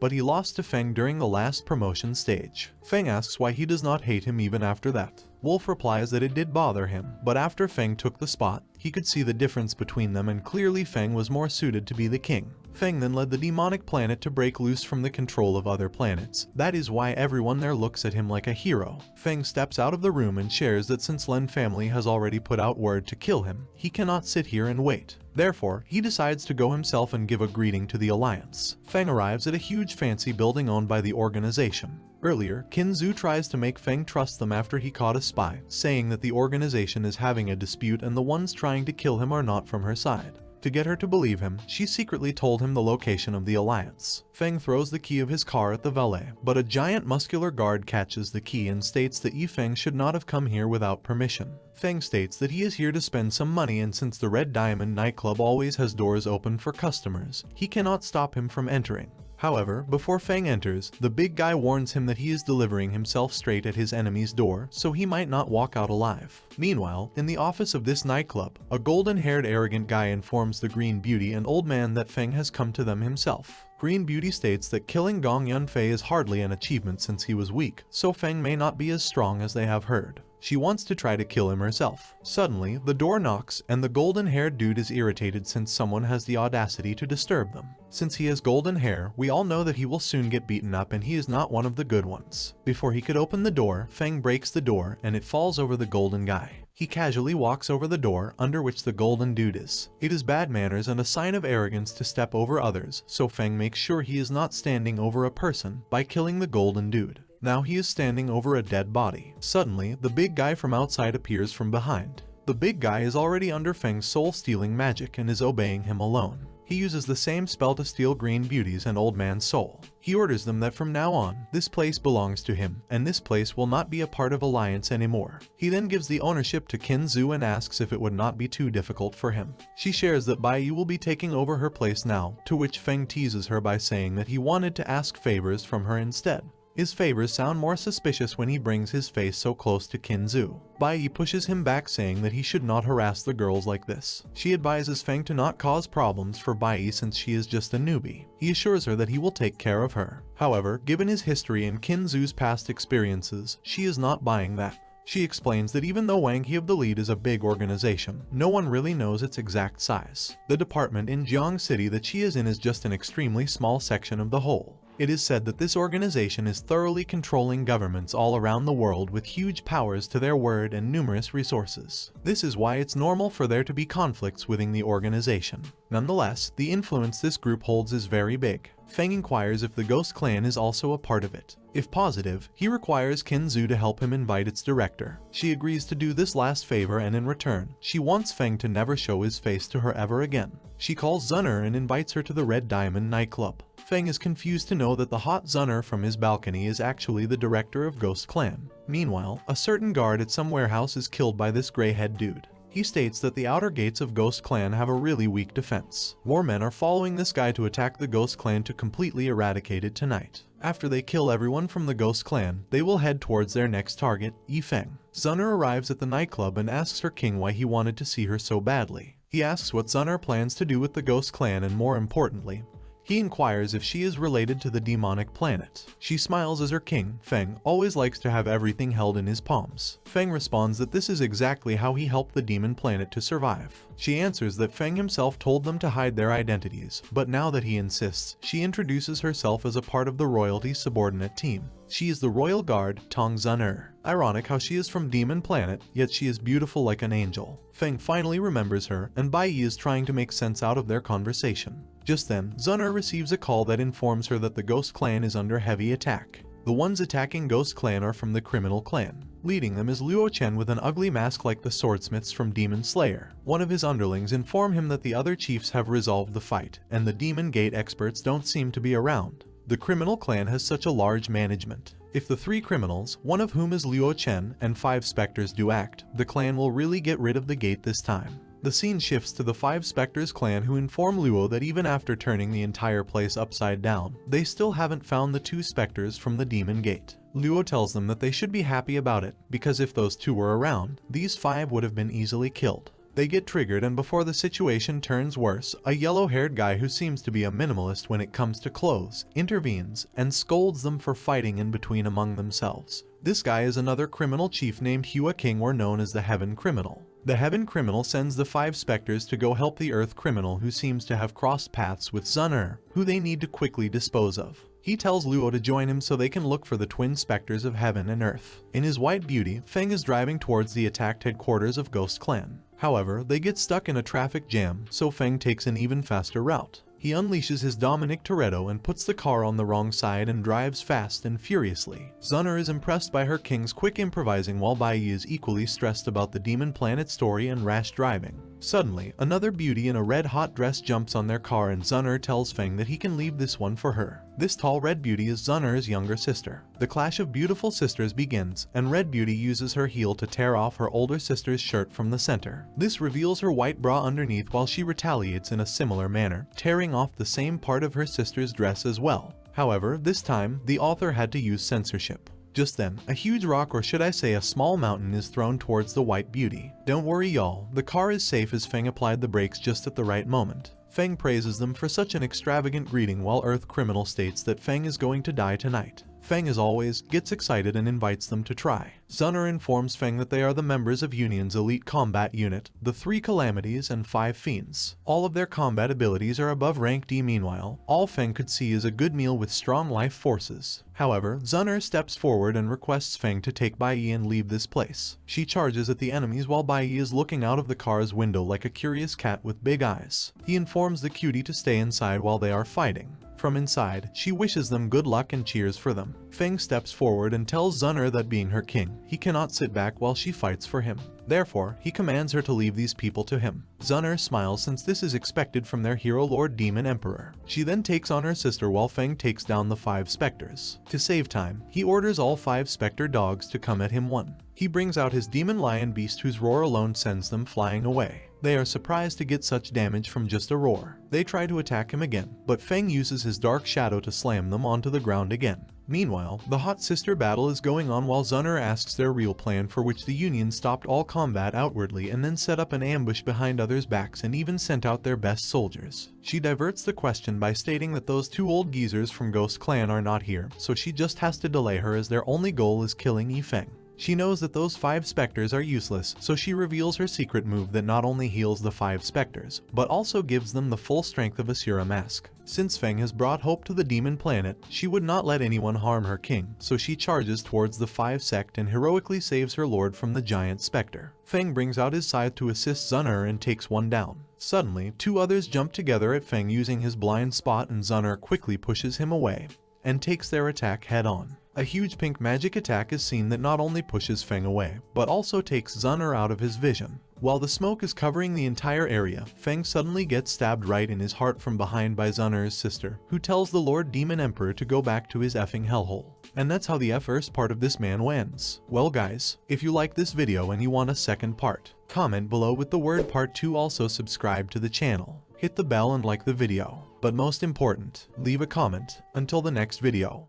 Speaker 1: but he lost to Feng during the last promotion stage. Feng asks why he does not hate him even after that. Wolf replies that it did bother him, but after Feng took the spot, he could see the difference between them and clearly Feng was more suited to be the king. Feng then led the demonic planet to break loose from the control of other planets. That is why everyone there looks at him like a hero. Feng steps out of the room and shares that since Lin family has already put out word to kill him, he cannot sit here and wait. Therefore, he decides to go himself and give a greeting to the Alliance. Feng arrives at a huge fancy building owned by the organization. Earlier, Qin Zhu tries to make Feng trust them after he caught a spy, saying that the organization is having a dispute and the ones trying to kill him are not from her side. To get her to believe him, she secretly told him the location of the Alliance. Feng throws the key of his car at the valet, but a giant muscular guard catches the key and states that Yifeng should not have come here without permission. Feng states that he is here to spend some money, and since the Red Diamond nightclub always has doors open for customers, he cannot stop him from entering. However, before Feng enters, the big guy warns him that he is delivering himself straight at his enemy's door, so he might not walk out alive. Meanwhile, in the office of this nightclub, a golden-haired arrogant guy informs the Green Beauty and Old Man that Feng has come to them himself. Green Beauty states that killing Gong Yunfei is hardly an achievement since he was weak, so Feng may not be as strong as they have heard. She wants to try to kill him herself. Suddenly, the door knocks, and the golden-haired dude is irritated since someone has the audacity to disturb them. Since he has golden hair, we all know that he will soon get beaten up and he is not one of the good ones. Before he could open the door, Feng breaks the door and it falls over the golden guy. He casually walks over the door under which the golden dude is. It is bad manners and a sign of arrogance to step over others, so Feng makes sure he is not standing over a person by killing the golden dude. Now he is standing over a dead body. Suddenly, the big guy from outside appears from behind. The big guy is already under Feng's soul-stealing magic and is obeying him alone. He uses the same spell to steal Green Beauty's and Old Man's soul. He orders them that from now on, this place belongs to him, and this place will not be a part of Alliance anymore. He then gives the ownership to Kinzu and asks if it would not be too difficult for him. She shares that Bai Yu will be taking over her place now, to which Feng teases her by saying that he wanted to ask favors from her instead. His favors sound more suspicious when he brings his face so close to Kinzu. Bai Yi pushes him back, saying that he should not harass the girls like this. She advises Feng to not cause problems for Bai Yi since she is just a newbie. He assures her that he will take care of her. However, given his history and Kinzu's past experiences, she is not buying that. She explains that even though Wang He of the Lead is a big organization, no one really knows its exact size. The department in Jiang City that she is in is just an extremely small section of the whole. It is said that this organization is thoroughly controlling governments all around the world with huge powers to their word and numerous resources. This is why it's normal for there to be conflicts within the organization. Nonetheless, the influence this group holds is very big. Feng inquires if the Ghost Clan is also a part of it. If positive, he requires Kinzu to help him invite its director. She agrees to do this last favor, and in return, she wants Feng to never show his face to her ever again. She calls Zunner and invites her to the Red Diamond nightclub. Feng is confused to know that the hot Zunner from his balcony is actually the director of Ghost Clan. Meanwhile, a certain guard at some warehouse is killed by this gray-head dude. He states that the outer gates of Ghost Clan have a really weak defense. More men are following this guy to attack the Ghost Clan to completely eradicate it tonight. After they kill everyone from the Ghost Clan, they will head towards their next target, Yifeng. Zunner arrives at the nightclub and asks her king why he wanted to see her so badly. He asks what Zunner plans to do with the Ghost Clan, and more importantly, he inquires if she is related to the demonic planet. She smiles as her king, Feng, always likes to have everything held in his palms. Feng responds that this is exactly how he helped the demon planet to survive. She answers that Feng himself told them to hide their identities, but now that he insists, she introduces herself as a part of the royalty subordinate team. She is the royal guard, Tong Zun'er. Ironic how she is from Demon Planet, yet she is beautiful like an angel. Feng finally remembers her, and Bai Yi is trying to make sense out of their conversation. Just then, Zun'er receives a call that informs her that the Ghost Clan is under heavy attack. The ones attacking Ghost Clan are from the criminal clan. Leading them is Luo Chen with an ugly mask like the swordsmiths from Demon Slayer. One of his underlings inform him that the other chiefs have resolved the fight, and the Demon Gate experts don't seem to be around. The criminal clan has such a large management. If the 3 criminals, one of whom is Luo Chen, and 5 specters do act, the clan will really get rid of the gate this time. The scene shifts to the 5 Spectres clan, who inform Luo that even after turning the entire place upside down, they still haven't found the 2 specters from the Demon Gate. Luo tells them that they should be happy about it, because if those 2 were around, these 5 would have been easily killed. They get triggered, and before the situation turns worse, a yellow-haired guy who seems to be a minimalist when it comes to clothes intervenes and scolds them for fighting in between among themselves. This guy is another criminal chief named Hua King, or known as the Heaven Criminal. The Heaven Criminal sends the 5 specters to go help the Earth Criminal, who seems to have crossed paths with Zun'er, who they need to quickly dispose of. He tells Luo to join him so they can look for the twin specters of Heaven and Earth. In his white beauty, Feng is driving towards the attacked headquarters of Ghost Clan. However, they get stuck in a traffic jam, so Feng takes an even faster route. He unleashes his Dominic Toretto and puts the car on the wrong side and drives fast and furiously. Zun'er is impressed by her king's quick improvising, while Bai Yi is equally stressed about the Demon Planet story and rash driving. Suddenly, another beauty in a red-hot dress jumps on their car, and Zun'er tells Feng that he can leave this one for her. This tall red beauty is Zun'er's younger sister. The clash of beautiful sisters begins, and Red Beauty uses her heel to tear off her older sister's shirt from the center. This reveals her white bra underneath, while she retaliates in a similar manner, tearing off the same part of her sister's dress as well. However, this time, the author had to use censorship. Just then, a huge rock, or should I say a small mountain, is thrown towards the white beauty. Don't worry y'all, the car is safe, as Feng applied the brakes just at the right moment. Feng praises them for such an extravagant greeting, while Earth Criminal states that Feng is going to die tonight. Feng, as always, gets excited and invites them to try. Zun'er informs Feng that they are the members of Union's elite combat unit, the 3 Calamities and 5 Fiends. All of their combat abilities are above rank D. Meanwhile, all Feng could see is a good meal with strong life forces. However, Zun'er steps forward and requests Feng to take Bai Yi and leave this place. She charges at the enemies while Bai Yi is looking out of the car's window like a curious cat with big eyes. He informs the cutie to stay inside while they are fighting. From inside, she wishes them good luck and cheers for them. Feng steps forward and tells Zunner that being her king, he cannot sit back while she fights for him. Therefore, he commands her to leave these people to him. Zunner smiles since this is expected from their hero Lord Demon Emperor. She then takes on her sister while Feng takes down the 5 specters. To save time, he orders all 5 specter dogs to come at him one. He brings out his demon lion beast whose roar alone sends them flying away. They are surprised to get such damage from just a roar. They try to attack him again, but Feng uses his dark shadow to slam them onto the ground again. Meanwhile, the hot sister battle is going on while Zunner asks their real plan, for which the Union stopped all combat outwardly and then set up an ambush behind others' backs and even sent out their best soldiers. She diverts the question by stating that those 2 old geezers from Ghost Clan are not here, so she just has to delay her as their only goal is killing Yifeng. She knows that those 5 specters are useless, so she reveals her secret move that not only heals the 5 specters, but also gives them the full strength of Asura Mask. Since Feng has brought hope to the demon planet, she would not let anyone harm her king, so she charges towards the 5 sect and heroically saves her lord from the giant specter. Feng brings out his scythe to assist Zunner and takes one down. Suddenly, 2 others jump together at Feng using his blind spot, and Zunner quickly pushes him away and takes their attack head on. A huge pink magic attack is seen that not only pushes Feng away, but also takes Zunner out of his vision. While the smoke is covering the entire area, Feng suddenly gets stabbed right in his heart from behind by Zunner's sister, who tells the Lord Demon Emperor to go back to his effing hellhole. And that's how the first part of this Manhwa ends. Well guys, if you like this video and you want a second part, comment below with the word part 2. Also subscribe to the channel, hit the bell and like the video. But most important, leave a comment. Until the next video.